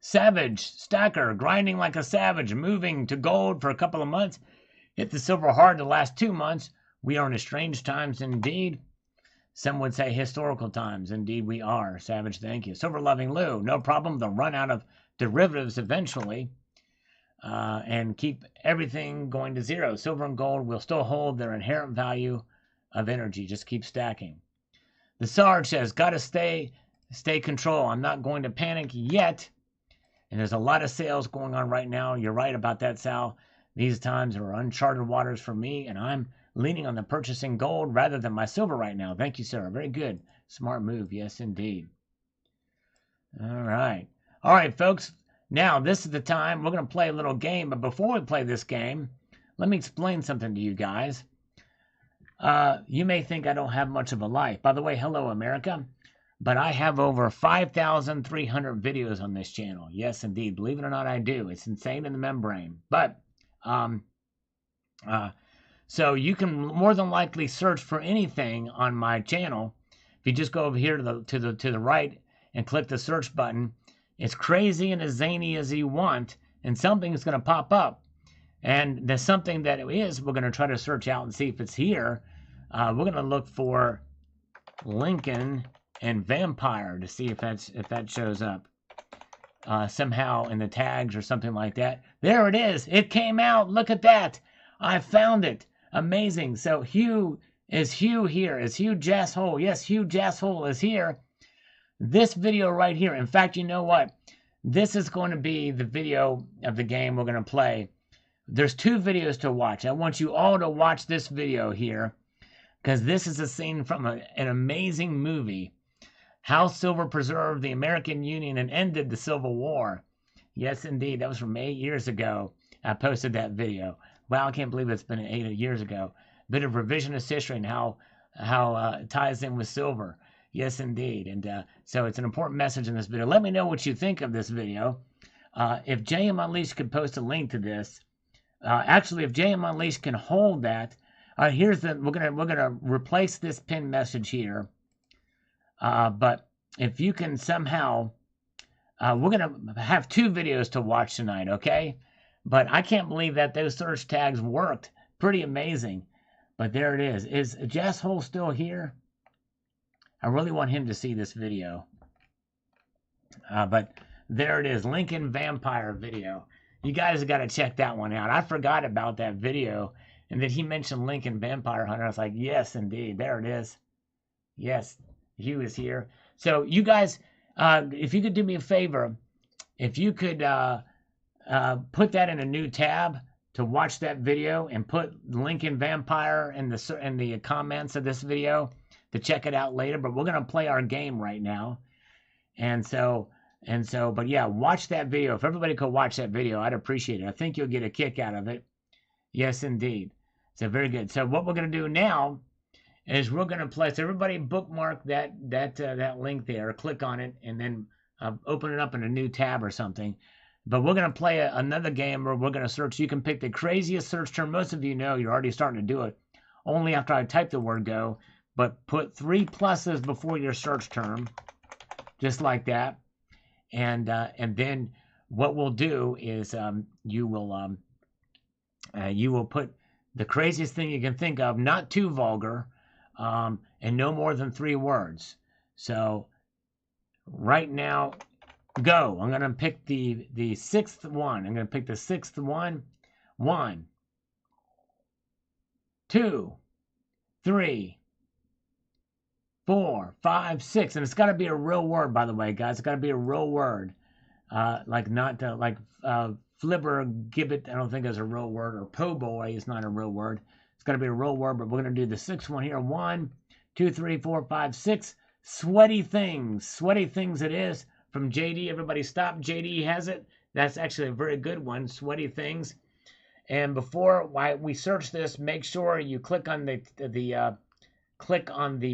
Savage Stacker, grinding like a savage, moving to gold for a couple of months. Hit the silver hard the last 2 months. We are in strange times indeed. Some would say historical times. Indeed we are. Savage, thank you. Silver loving Lou, no problem. They'll run out of derivatives eventually and keep everything going to zero. Silver and gold will still hold their inherent value of energy. Just keep stacking. The Sarge says, gotta stay control. I'm not going to panic yet. And there's a lot of sales going on right now. You're right about that, Sal. These times are uncharted waters for me, and I'm leaning on the purchasing gold rather than my silver right now. Thank you, sir. Very good. Smart move. Yes, indeed. All right. All right, folks. Now, this is the time. We're going to play a little game. But before we play this game, let me explain something to you guys. You may think I don't have much of a life. By the way, hello, America. But I have over 5,300 videos on this channel. Yes, indeed. Believe it or not, I do. It's insane in the membrane. But, so you can more than likely search for anything on my channel. If you just go over here to the right and click the search button, it's crazy and as zany as you want, and something is going to pop up. And there's something that it is, we're going to try to search out and see if it's here. We're going to look for Lincoln and vampire to see if that shows up somehow in the tags or something like that. There it is. It came out. Look at that. I found it. Amazing. So Hugh here. Is Hugh Jasshole? Yes, Hugh Jasshole is here. This video right here. In fact, you know what? This is going to be the video of the game we're going to play. There's 2 videos to watch. I want you all to watch this video here. because this is a scene from an amazing movie, How Silver Preserved the American Union and Ended the Civil War. Yes, indeed. That was from 8 years ago. I posted that video. Wow, I can't believe it's been 8 years ago. Bit of revisionist history and how it ties in with silver. Yes, indeed. And so it's an important message in this video. Let me know what you think of this video. If JM Unleashed could post a link to this, actually, if JM Unleashed can hold that, here's the we're gonna replace this pinned message here. But if you can somehow, we're gonna have 2 videos to watch tonight, okay? But I can't believe that those search tags worked. Pretty amazing. But there it is. Is Jess Hole still here? I really want him to see this video. But there it is, Lincoln Vampire video. You guys have got to check that one out. I forgot about that video, and that he mentioned Lincoln Vampire Hunter. I was like, yes, indeed, there it is. Yes, he was here. So you guys, if you could do me a favor, if you could put that in a new tab to watch that video, and put Lincoln Vampire in the comments of this video to check it out later. But we're gonna play our game right now, but yeah, watch that video. If everybody could watch that video, I'd appreciate it. I think you'll get a kick out of it. Yes, indeed. So very good. So what we're gonna do now is we're gonna play. So everybody bookmark that link there, click on it, and then open it up in a new tab or something. But we're going to play another game where we're going to search. You can pick the craziest search term. Most of you know, you're already starting to do it. Only after I type the word go. But put 3 pluses before your search term. Just like that. And then what we'll do is you will put the craziest thing you can think of. Not too vulgar. And no more than 3 words. So right now... go. I'm going to pick the 6th one. I'm going to pick the 6th one. 1, 2, 3, 4, 5, 6. And it's got to be a real word, by the way, guys. It's got to be a real word. Like not like flibber gibbet. I don't think is a real word. Or po' boy is not a real word. It's got to be a real word. But we're going to do the 6th one here. 1, 2, 3, 4, 5, 6. Sweaty things. Sweaty things it is. From JD, everybody stop. JD has it. That's actually a very good one. Sweaty things. And before we search this, make sure you click on the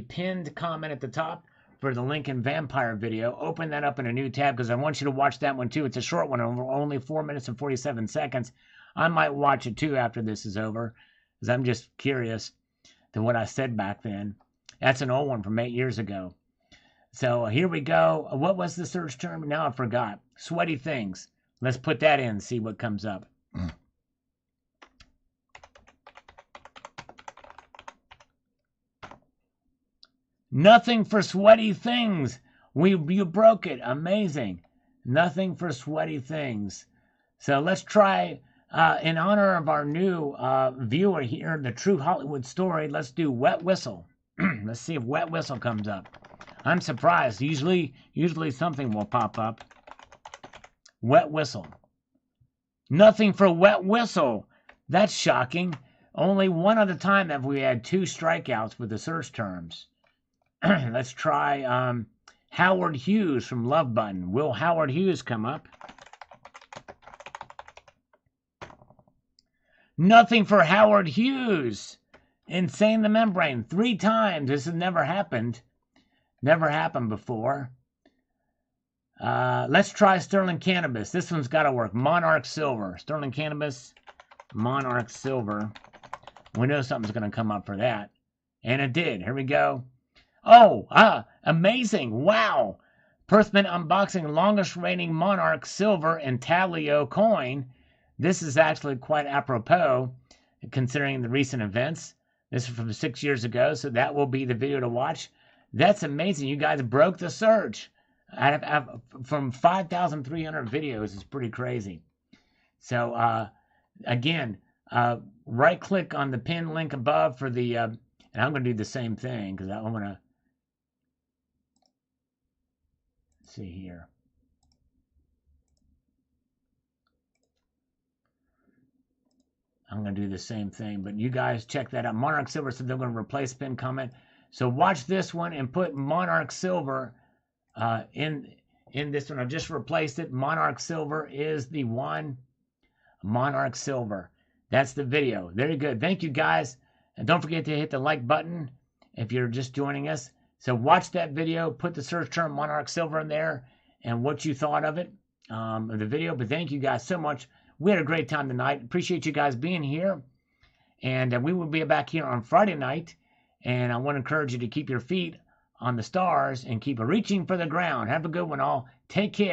pinned comment at the top for the Lincoln Vampire video. Open that up in a new tab because I want you to watch that one too. It's a short one, only 4 minutes and 47 seconds. I might watch it too after this is over because I'm just curious to what I said back then. That's an old one from 8 years ago. So here we go. What was the search term? Now I forgot. Sweaty things. Let's put that in, see what comes up. Nothing for sweaty things. You broke it. Amazing. Nothing for sweaty things. So let's try, in honor of our new viewer here, the True Hollywood Story, let's do Wet Whistle. Let's see if Wet Whistle comes up. I'm surprised. Usually something will pop up. Wet Whistle. Nothing for Wet Whistle. That's shocking. Only one other time have we had 2 strikeouts with the search terms. Let's try Howard Hughes from Love Button. Will Howard Hughes come up? Nothing for Howard Hughes. Insane the Membrane. 3 times. This has never happened. Never happened before. Let's try Sterling Cannabis. This one's got to work. Monarch Silver. Sterling Cannabis. Monarch Silver. We know something's going to come up for that. And it did. Here we go. Oh, amazing. Wow. Perthman unboxing longest reigning Monarch Silver and Talio coin. This is actually quite apropos considering the recent events. This is from 6 years ago, so that will be the video to watch. That's amazing. You guys broke the search. From 5,300 videos. It's pretty crazy. So, again, right-click on the pin link above for the... and I'm going to do the same thing because I'm going to... see here. I'm going to do the same thing. But you guys check that out. Monarch Silver said they're going to replace pin comment. So watch this one and put Monarch Silver in this one. I just replaced it. Monarch Silver is the one. Monarch Silver. That's the video. Very good. Thank you, guys. And don't forget to hit the like button if you're just joining us. So watch that video. Put the search term Monarch Silver in there and what you thought of it, of the video. But thank you guys so much. We had a great time tonight. Appreciate you guys being here. And we will be back here on Friday night. And I want to encourage you to keep your feet on the stars and keep reaching for the ground. Have a good one, all. Take care.